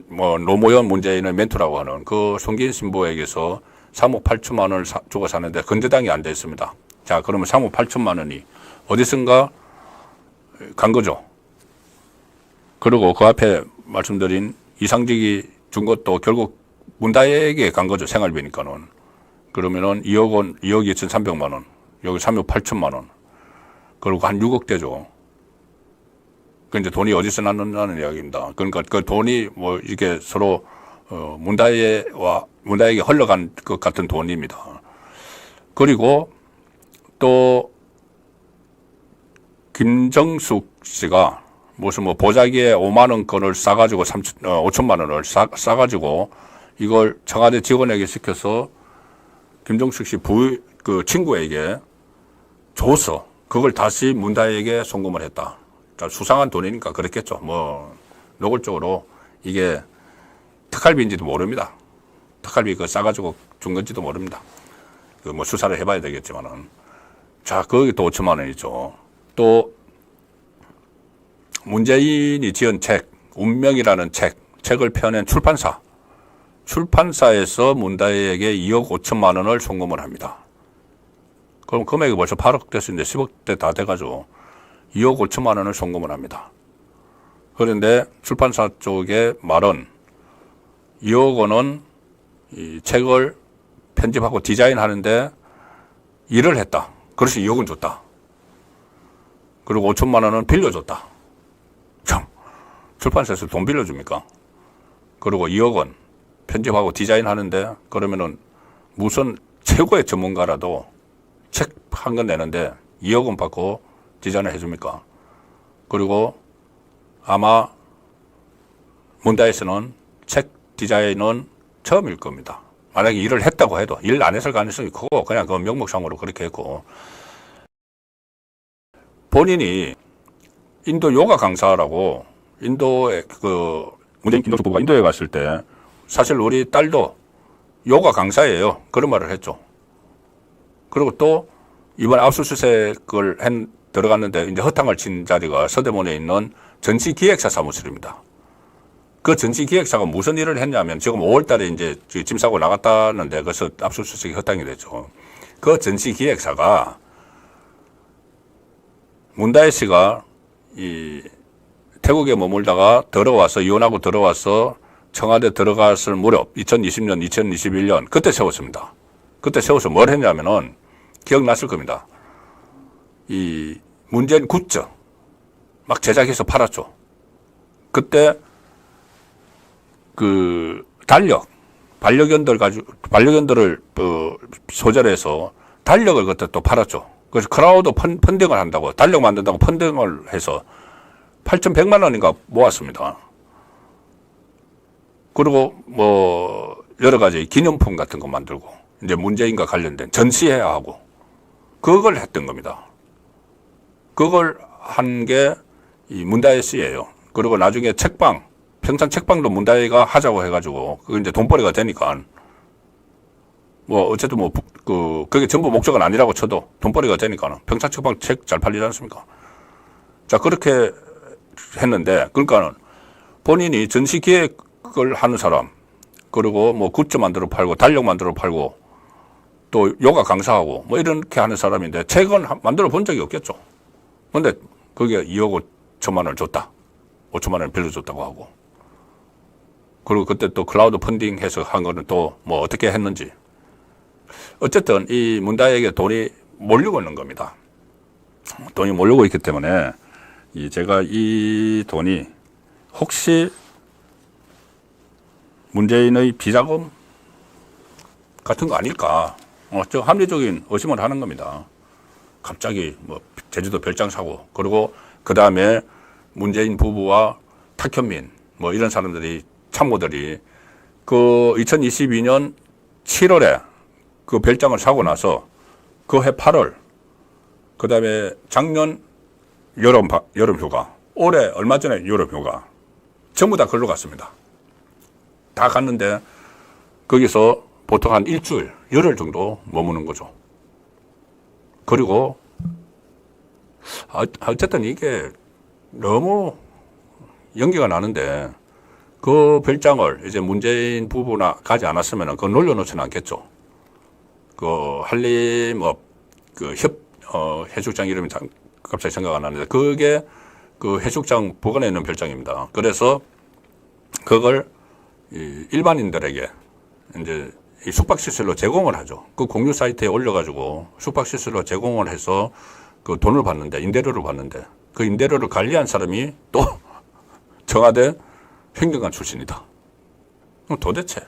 노무현 문재인의 멘토라고 하는 그 송기인 신부에게서 3억 8천만 원을 주고 샀는데 건재당이 안 돼 있습니다. 자, 그러면 3억 8천만 원이 어디선가 간 거죠. 그리고 그 앞에 말씀드린 이상직이 준 것도 결국 문다혜에게 간 거죠. 생활비니까는. 그러면은 2억 2,300만 원, 여기 3억 8천만 원. 그리고 한 6억 되죠. 그 이제 돈이 어디서 났느냐는 이야기입니다. 그러니까 그 돈이 뭐 이게 서로 문다혜에게 흘러간 것 같은 돈입니다. 그리고 또 김정숙 씨가 무슨 뭐 보자기에 5만 원권을 싸가지고 5천만 원을 싸가지고 이걸 청와대 직원에게 시켜서 김정숙 씨 그 친구에게 줘서 그걸 다시 문다혜에게 송금을 했다. 자, 수상한 돈이니까 그랬겠죠. 뭐 노골적으로 이게 특활비인지도 모릅니다. 특활비 그거 싸가지고 준 건지도 모릅니다. 그 뭐 수사를 해봐야 되겠지만은. 자, 거기 또 5천만 원이죠. 또 문재인이 지은 책, 운명이라는 책을 펴낸 출판사에서 문다혜에게 2억 5천만 원을 송금을 합니다. 그럼 금액이 벌써 8억 됐는데 10억대 다 돼가지고 2억 5천만 원을 송금을 합니다. 그런데 출판사 쪽의 말은 2억 원은 이 책을 편집하고 디자인하는데 일을 했다. 그래서 2억은 줬다. 그리고 5천만 원은 빌려줬다. 참, 출판사에서 돈 빌려줍니까? 그리고 2억은 편집하고 디자인하는데 그러면은 무슨 최고의 전문가라도 책 한 권 내는데 2억은 받고 디자인을 해줍니까? 그리고 아마 문다에서는 책 디자인은 처음일 겁니다. 만약에 일을 했다고 해도 일 안 했을 가능성이 크고 그냥 그 명목상으로 그렇게 했고, 본인이 인도 요가 강사라고 인도에 문재인 김정숙 부부가 인도에 갔을 때 사실 우리 딸도 요가 강사예요. 그런 말을 했죠. 그리고 또 이번에 압수수색을 들어갔는데 이제 허탕을 친 자리가 서대문에 있는 전시기획사 사무실입니다. 그 전시기획사가 무슨 일을 했냐면 지금 5월 달에 이제 짐 싸고 나갔다는데 그래서 압수수색이 허탕이 됐죠. 그 전시기획사가 문다혜 씨가 이 태국에 머물다가 들어와서 이혼하고 들어와서 청와대 들어갔을 무렵 2020년, 2021년 그때 세웠습니다. 그때 세워서 뭘 했냐면은 기억났을 겁니다. 이 문재인 굿즈 막 제작해서 팔았죠. 그때 그 반려견들을 소재로 달력을 그때 또 팔았죠. 그래서 크라우드 펀딩을 한다고, 달력 만든다고 펀딩을 해서 8,100만 원인가 모았습니다. 그리고 뭐 여러 가지 기념품 같은 거 만들고 이제 문재인과 관련된 전시회야 하고 그걸 했던 겁니다. 그걸 한 게 이 문다혜 씨예요. 그리고 나중에 평산 책방도 문다혜가 하자고 해가지고 그게 이제 돈벌이가 되니까 뭐 어쨌든 그게 전부 목적은 아니라고 쳐도 돈벌이가 되니까 평산 책방 책 잘 팔리지 않습니까? 자, 그렇게 했는데 그러니까는 본인이 전시 기획을 하는 사람, 그리고 뭐 굿즈 만들어 팔고 달력 만들어 팔고 또 요가 강사하고 뭐 이렇게 하는 사람인데 책은 만들어 본 적이 없겠죠. 근데 그게 2억 5천만 원을 줬다. 5천만 원을 빌려줬다고 하고. 그리고 그때 또 클라우드 펀딩 해서 한 거는 또 뭐 어떻게 했는지. 어쨌든 이 문다혜에게 돈이 몰리고 있는 겁니다. 돈이 몰리고 있기 때문에 제가 이 돈이 혹시 문재인의 비자금 같은 거 아닐까? 저 합리적인 의심을 하는 겁니다. 갑자기 뭐 제주도 별장 사고, 그리고 그 다음에 문재인 부부와 탁현민 뭐 이런 사람들이 참모들이 그 2022년 7월에 그 별장을 사고 나서 그 해 8월, 그 다음에 작년 여름 휴가, 올해 얼마 전에 여름 휴가 전부 다 걸로 갔습니다. 다 갔는데 거기서 보통 한 일주일, 열흘 정도 머무는 거죠. 그리고 어쨌든 이게 너무 연기가 나는데 그 별장을 이제 문재인 부부나 가지 않았으면 그거 놀려놓지는 않겠죠. 그 한림업 해수욕장 이름이 갑자기 생각 안 나는데 그게 그 해수욕장 부근에 있는 별장입니다. 그래서 그걸 일반인들에게 이제 이 숙박시설로 제공을 하죠. 그 공유 사이트에 올려가지고 숙박시설로 제공을 해서 그 돈을 받는데, 임대료를 받는데, 그 임대료를 관리한 사람이 또 청와대 행정관 출신이다. 도대체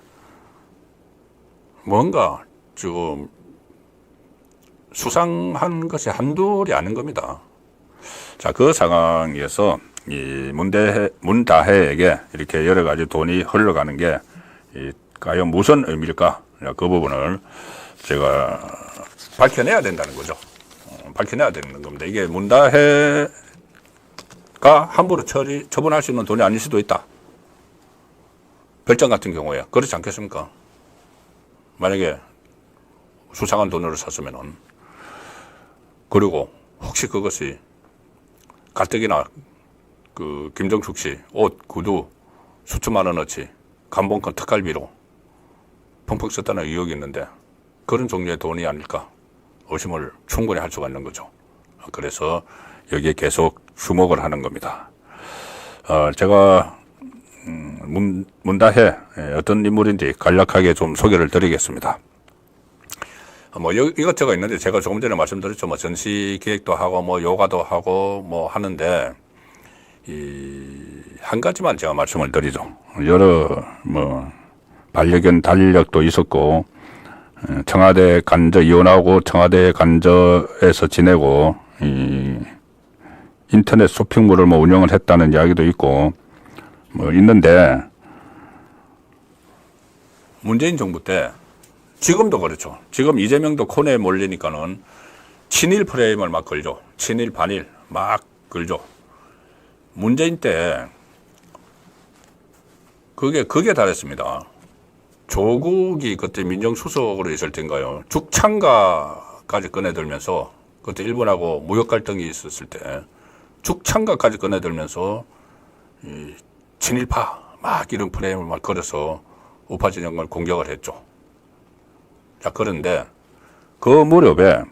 뭔가 지금 수상한 것이 한둘이 아닌 겁니다. 자, 그 상황에서 이 문다혜에게 이렇게 여러 가지 돈이 흘러가는 게 과연 무슨 의미일까? 그 부분을 제가 밝혀내야 된다는 거죠. 밝혀내야 되는 겁니다. 이게 문다혜가 함부로 처분할 수 있는 돈이 아닐 수도 있다. 별장 같은 경우에 그렇지 않겠습니까? 만약에 수상한 돈으로 샀으면은. 그리고 혹시 그것이 가뜩이나 그 김정숙 씨 옷, 구두 수천만 원어치 감봉권 특갈비로 펑펑 썼다는 의혹이 있는데 그런 종류의 돈이 아닐까 의심을 충분히 할 수가 있는 거죠. 그래서 여기에 계속 주목을 하는 겁니다. 제가 문다혜 어떤 인물인지 간략하게 좀 소개를 드리겠습니다. 뭐 이것저것 있는데 제가 조금 전에 말씀드렸죠. 뭐 전시 기획도 하고 뭐 요가도 하고 뭐 하는데 한 가지만 제가 말씀을 드리죠. 여러 뭐 반려견 달력도 있었고 청와대 간저 이혼하고 청와대 간저에서 지내고 인터넷 쇼핑몰을 뭐 운영을 했다는 이야기도 있고 뭐 있는데 문재인 정부 때 지금도 그렇죠. 지금 이재명도 코너에 몰리니까는 친일 프레임을 막 걸죠. 친일 반일 막 걸죠. 문재인 때 그게 다랬습니다. 조국이 그때 민정수석으로 있을 때인가요? 죽창가까지 꺼내들면서 그때 일본하고 무역 갈등이 있었을 때 죽창가까지 꺼내들면서 이 친일파 막 이런 프레임을 막 걸어서 우파 진영을 공격을 했죠. 자, 그런데 그 무렵에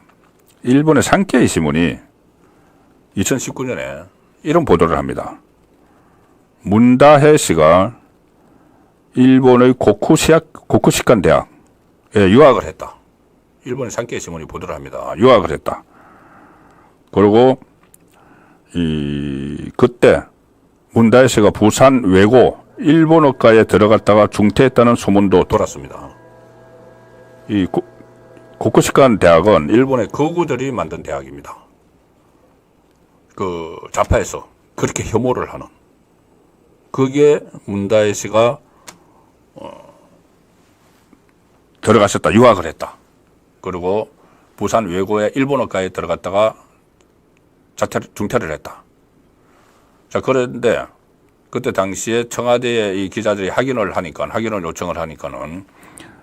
일본의 산케이 신문이 2019년에 이런 보도를 합니다. 문다해 씨가 일본의 고쿠시칸 대학에 유학을 했다. 일본의 산케이 신문이 보도를 합니다. 유학을 했다. 그리고 그때 문다해 씨가 부산 외고 일본어과에 들어갔다가 중퇴했다는 소문도 돌았습니다. 이 고쿠시칸 대학은 일본의 거구들이 만든 대학입니다. 그 좌파에서 그렇게 혐오를 하는. 그게 문다해 씨가 들어갔었다. 유학을 했다. 그리고 부산 외고의 일본어과에 들어갔다가 중퇴를 했다. 자, 그런데 그때 당시에 청와대에 이 기자들이 확인을 요청을 하니까는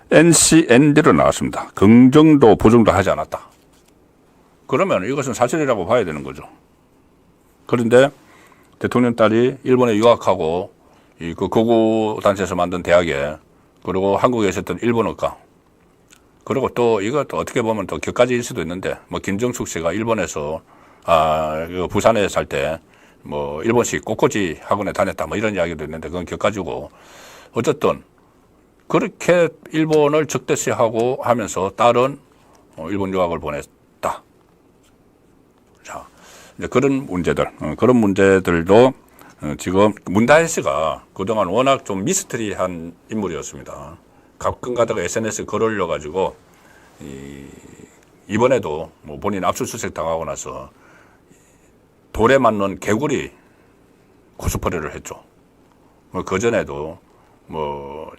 NCND로 나왔습니다. 긍정도 부정도 하지 않았다. 그러면 이것은 사실이라고 봐야 되는 거죠. 그런데 대통령 딸이 일본에 유학하고 그 거구 단체에서 만든 대학에 그리고 한국에 있었던 일본어과 그리고 또 이것도 어떻게 보면 또 격가지일 수도 있는데 뭐 김정숙 씨가 일본에서 그 부산에 살 때 뭐 일본식 꽃꽂이 학원에 다녔다 뭐 이런 이야기도 있는데 그건 격가지고 어쨌든 그렇게 일본을 적대시하고 하면서 딸은 일본 유학을 보냈다. 자, 이제 그런 문제들도 지금 문다혜 씨가 그동안 워낙 좀 미스터리한 인물이었습니다. 가끔 가다가 SNS에 글 올려가지고 이번에도 뭐 본인 압수수색 당하고 나서 돌에 맞는 개구리 코스프레를 했죠. 뭐 그전에도 뭐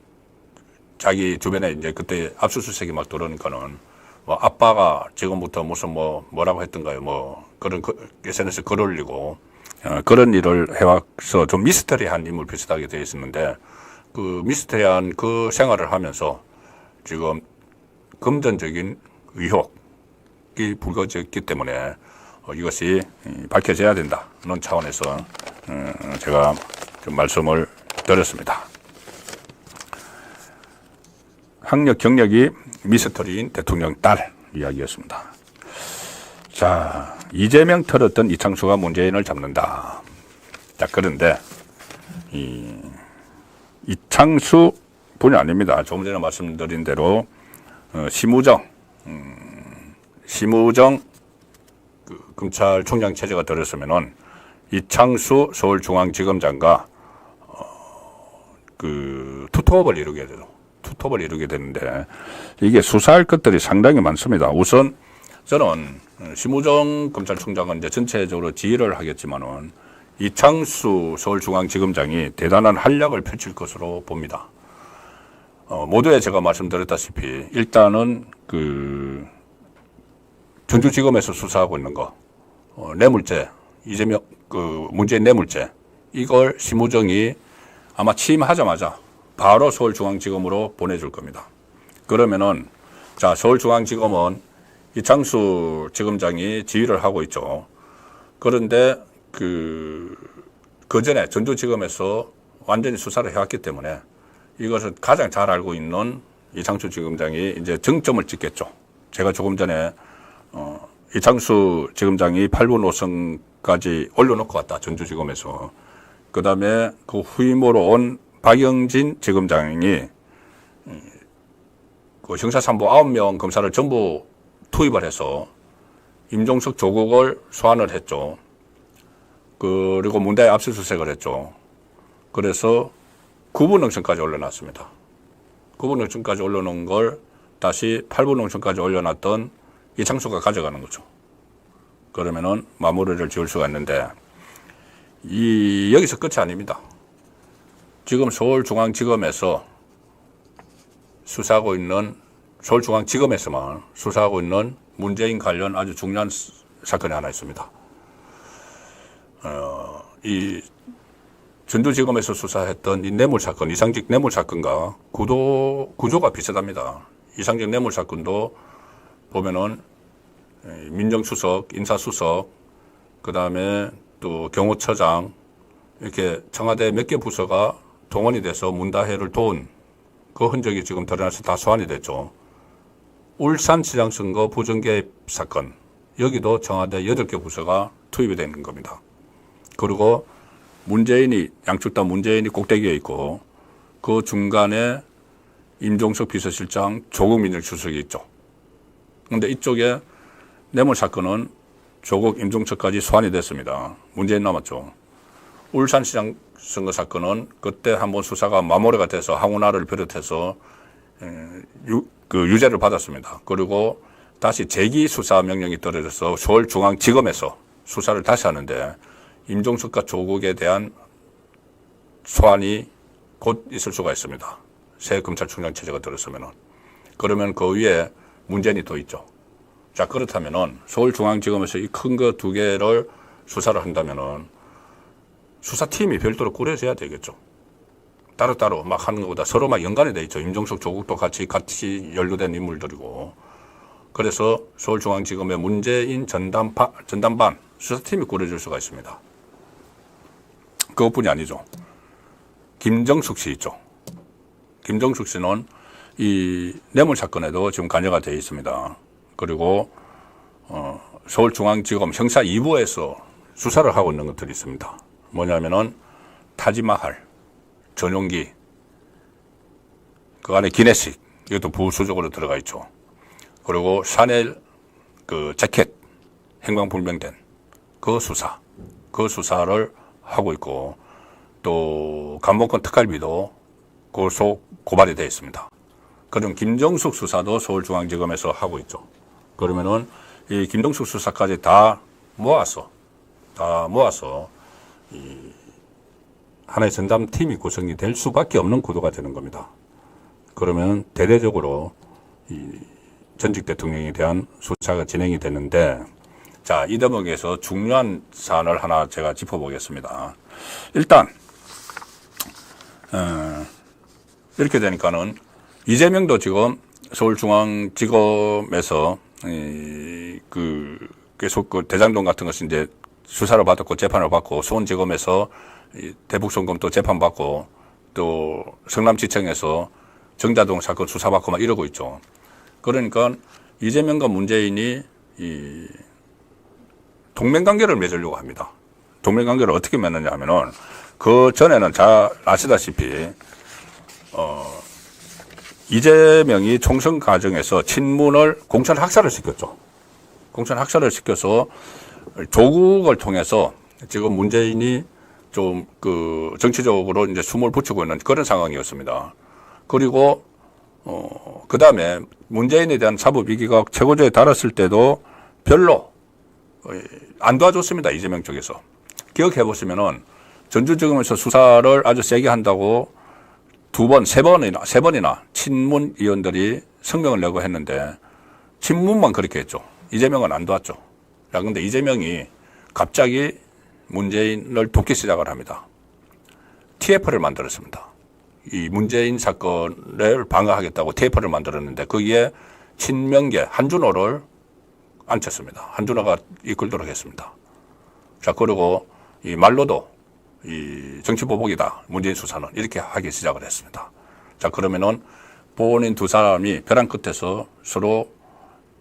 자기 주변에 이제 그때 압수수색이 막 들어오니까는 뭐 아빠가 지금부터 무슨 뭐라고 했던가요? 뭐 그런 SNS 글 올리고 그런 일을 해와서 좀 미스터리한 인물 비슷하게 되어 있었는데 그 미스터리한 그 생활을 하면서 지금 금전적인 의혹이 불거졌기 때문에 이것이 밝혀져야 된다는 차원에서 제가 좀 말씀을 드렸습니다. 학력 경력이 미스터리인 대통령 딸 이야기였습니다. 자, 이재명 털었던 이창수가 문재인을 잡는다. 자, 그런데 이창수 분이 아닙니다. 조금 전에 말씀드린 대로 심우정 그 검찰총장 체제가 들었으면은 이창수 서울중앙지검장과 그 투톱을 이루게 되는데 이게 수사할 것들이 상당히 많습니다. 우선 저는 심우정 검찰총장은 이제 전체적으로 지휘를 하겠지만은 이창수 서울중앙지검장이 대단한 활약을 펼칠 것으로 봅니다. 모두에 제가 말씀드렸다시피 일단은 그 전주지검에서 수사하고 있는 거 뇌물죄 이재명 그 문재인 뇌물죄 이걸 심우정이 아마 취임하자마자 바로 서울중앙지검으로 보내줄 겁니다. 그러면은 자 서울중앙지검은 이창수 지검장이 지휘를 하고 있죠. 그런데 그 전에 전주지검에서 완전히 수사를 해왔기 때문에 이것을 가장 잘 알고 있는 이창수 지검장이 이제 정점을 찍겠죠. 제가 조금 전에 이창수 지검장이 8분 5성까지 올려놓고 왔다. 전주지검에서. 그 다음에 그 후임으로 온 박영진 지검장이 그 형사삼부 9명 검사를 전부 투입을 해서 임종석 조국을 소환을 했죠. 그리고 문대에 압수수색을 했죠. 그래서 구분영천까지 올려놨습니다. 구분영천까지 올려놓은 걸 다시 8분영천까지 올려놨던 이창수가 가져가는 거죠. 그러면은 마무리를 지을 수가 있는데 여기서 끝이 아닙니다. 지금 서울중앙지검에서 수사하고 있는 서울중앙지검에서만 수사하고 있는 문재인 관련 아주 중요한 사건이 하나 있습니다. 이 전주지검에서 수사했던 이 뇌물사건, 이상직 뇌물사건과 구조가 비슷합니다. 이상직 뇌물사건도 보면은 민정수석, 인사수석, 그 다음에 또 경호처장, 이렇게 청와대 몇 개 부서가 동원이 돼서 문다혜를 도운 그 흔적이 지금 드러나서 다 소환이 됐죠. 울산시장 선거 부정개입 사건, 여기도 청와대 8개 부서가 투입이 되는 겁니다. 그리고 문재인이, 양측 다 문재인이 꼭대기에 있고 그 중간에 임종석 비서실장, 조국 민정수석이 있죠. 그런데 이쪽에 뇌물 사건은 조국, 임종석까지 소환이 됐습니다. 문재인 남았죠. 울산시장 선거 사건은 그때 한번 수사가 마무리가 돼서 황운하를 비롯해서 유죄를 받았습니다. 그리고 다시 재기 수사 명령이 떨어져서 서울중앙지검에서 수사를 다시 하는데 임종석과 조국에 대한 소환이 곧 있을 수가 있습니다. 새 검찰총장 체제가 들었으면은. 그러면 그 위에 문재인이 또 있죠. 자, 그렇다면은 서울중앙지검에서 이 큰 거 2개를 수사를 한다면은 수사팀이 별도로 꾸려져야 되겠죠. 따로따로 막 하는 것보다 서로 막 연관이 돼 있죠. 임종석, 조국도 같이 연루된 인물들이고. 그래서 서울중앙지검의 문재인 전담반 수사팀이 꾸려질 수가 있습니다. 그것뿐이 아니죠. 김정숙 씨 있죠. 김정숙 씨는 이 뇌물 사건에도 지금 관여가 되어 있습니다. 그리고 서울중앙지검 형사 2부에서 수사를 하고 있는 것들이 있습니다. 뭐냐면은 타지마할, 전용기, 그 안에 기내식, 이것도 부수적으로 들어가 있죠. 그리고 샤넬 그 재킷, 행방불명된 그 수사를 하고 있고, 또 감봉권 특활비도 고발이 되어 있습니다. 그럼 김정숙 수사도 서울중앙지검에서 하고 있죠. 그러면은 이 김정숙 수사까지 다 모아서 이 하나의 전담팀이 구성이 될 수밖에 없는 구도가 되는 겁니다. 그러면 대대적으로 이 전직 대통령에 대한 수사가 진행이 되는데, 자, 이 대목에서 중요한 사안을 하나 제가 짚어보겠습니다. 일단 이렇게 되니까는 이재명도 지금 서울중앙지검에서 계속 그 대장동 같은 것이 이제 수사를 받았고 재판을 받고, 수원지검에서 대북송금 또 재판받고, 또 성남지청에서 정자동 사건 수사받고 막 이러고 있죠. 그러니까 이재명과 문재인이 이 동맹관계를 맺으려고 합니다. 동맹관계를 어떻게 맺느냐 하면은, 그 전에는 잘 아시다시피 이재명이 총선 과정에서 친문을 공천 학살을 시켰죠. 공천 학살을 시켜서 조국을 통해서 지금 문재인이 좀 그 정치적으로 이제 숨을 붙이고 있는 그런 상황이었습니다. 그리고 그 다음에 문재인에 대한 사법위기가 최고조에 달았을 때도 별로 안 도와줬습니다. 이재명 쪽에서. 기억해 보시면은 전주지검에서 수사를 아주 세게 한다고 세 번이나 친문 의원들이 성명을 내고 했는데 친문만 그렇게 했죠. 이재명은 안 도왔죠. 자, 근데 이재명이 갑자기 문재인을 돕기 시작을 합니다. TF를 만들었습니다. 이 문재인 사건을 방어하겠다고 TF를 만들었는데 거기에 친명계 한준호를 앉혔습니다. 한준호가 이끌도록 했습니다. 자, 그리고 이 말로도 이 정치보복이다, 문재인 수사는, 이렇게 하기 시작을 했습니다. 자, 그러면은 본인 두 사람이 벼랑 끝에서 서로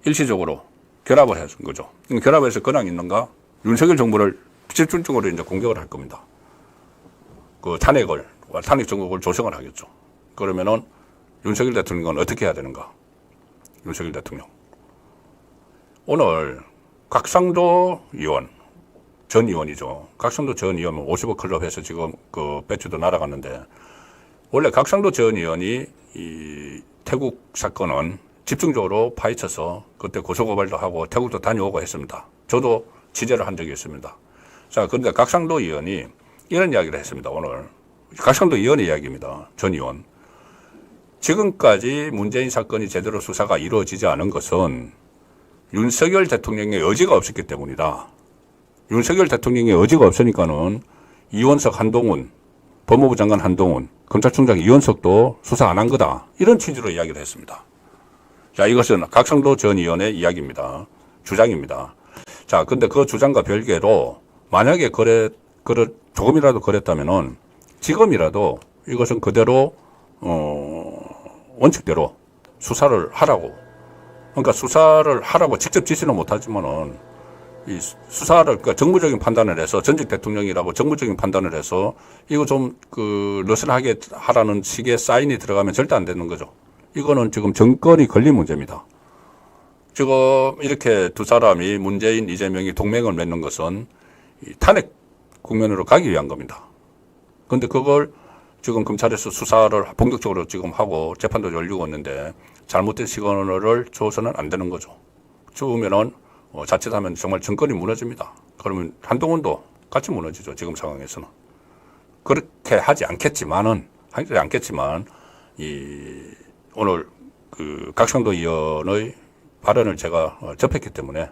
일시적으로 결합을 해준 거죠. 결합해서 근황이 있는가? 윤석열 정부를 집중적으로 이제 공격을 할 겁니다. 그 탄핵 정국을 조성을 하겠죠. 그러면은 윤석열 대통령은 어떻게 해야 되는가? 윤석열 대통령. 오늘 각상도 의원, 전 의원이죠. 각상도 전 의원 50억 클럽에서 지금 그 배추도 날아갔는데, 원래 각상도 전 의원이 이 태국 사건은 집중적으로 파헤쳐서 그때 고소고발도 하고 태국도 다녀오고 했습니다. 저도 취재를 한 적이 있습니다. 자, 그런데 각상도 의원이 이런 이야기를 했습니다. 오늘 각상도 의원의 이야기입니다. 전 의원. 지금까지 문재인 사건이 제대로 수사가 이루어지지 않은 것은 윤석열 대통령의 의지가 없었기 때문이다. 윤석열 대통령의 의지가 없으니까는 이원석, 한동훈, 법무부 장관 한동훈, 검찰총장 이원석도 수사 안 한 거다. 이런 취지로 이야기를 했습니다. 자, 이것은 각상도 전 의원의 이야기입니다. 주장입니다. 자, 근데 그 주장과 별개로 만약에 조금이라도 그랬다면은 지금이라도 이것은 그대로, 원칙대로 수사를 하라고. 그러니까 수사를 하라고 직접 지시는 못하지만은 이 수사를, 그러니까 정무적인 판단을 해서 전직 대통령이라고 정무적인 판단을 해서 이거 좀 느슨하게 하라는 식의 사인이 들어가면 절대 안 되는 거죠. 이거는 지금 정권이 걸린 문제입니다. 지금 이렇게 두 사람이 문재인, 이재명이 동맹을 맺는 것은 탄핵 국면으로 가기 위한 겁니다. 그런데 그걸 지금 검찰에서 수사를 본격적으로 지금 하고 재판도 열리고 있는데 잘못된 시그널을 줘서는 안 되는 거죠. 주면은 자칫하면 정말 정권이 무너집니다. 그러면 한동훈도 같이 무너지죠. 지금 상황에서는. 그렇게 하지 않겠지만 오늘 그 각상도 의원의 발언을 제가 접했기 때문에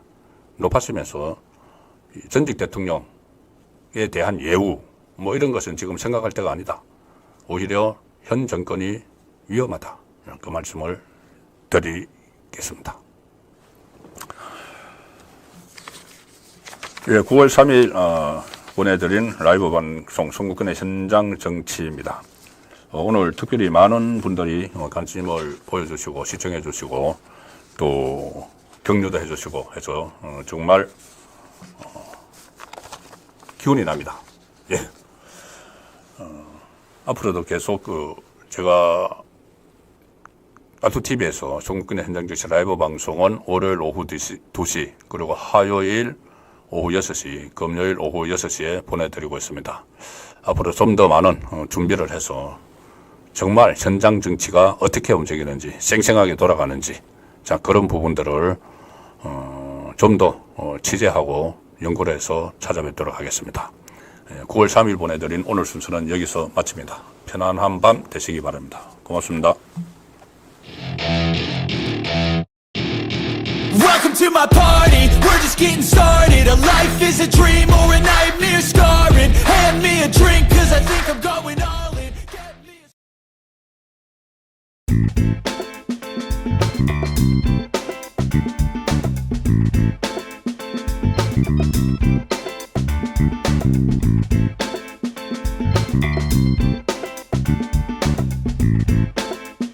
높았으면서 전직 대통령에 대한 예우 뭐 이런 것은 지금 생각할 때가 아니다. 오히려 현 정권이 위험하다. 그 말씀을 드리겠습니다. 예, 9월 3일 보내드린 라이브 방송 songu권의 현장 정치입니다. 오늘 특별히 많은 분들이 관심을 보여주시고 시청해 주시고 또 격려도 해주시고 해서 정말 기운이 납니다. 예. 앞으로도 계속 제가 아투TV에서 songu권의 현장 정치 라이브 방송은 월요일 오후 2시 그리고 화요일 오후 6시, 금요일 오후 6시에 보내드리고 있습니다. 앞으로 좀 더 많은 준비를 해서 정말 현장 정치가 어떻게 움직이는지, 생생하게 돌아가는지, 자, 그런 부분들을 좀 더 취재하고 연구를 해서 찾아뵙도록 하겠습니다. 9월 3일 보내드린 오늘 순서는 여기서 마칩니다. 편안한 밤 되시기 바랍니다. 고맙습니다. Welcome to my party, we're just getting started. A life is a dream or a nightmare scarring. Hand me a drink, cause I think I'm going all in. Get me a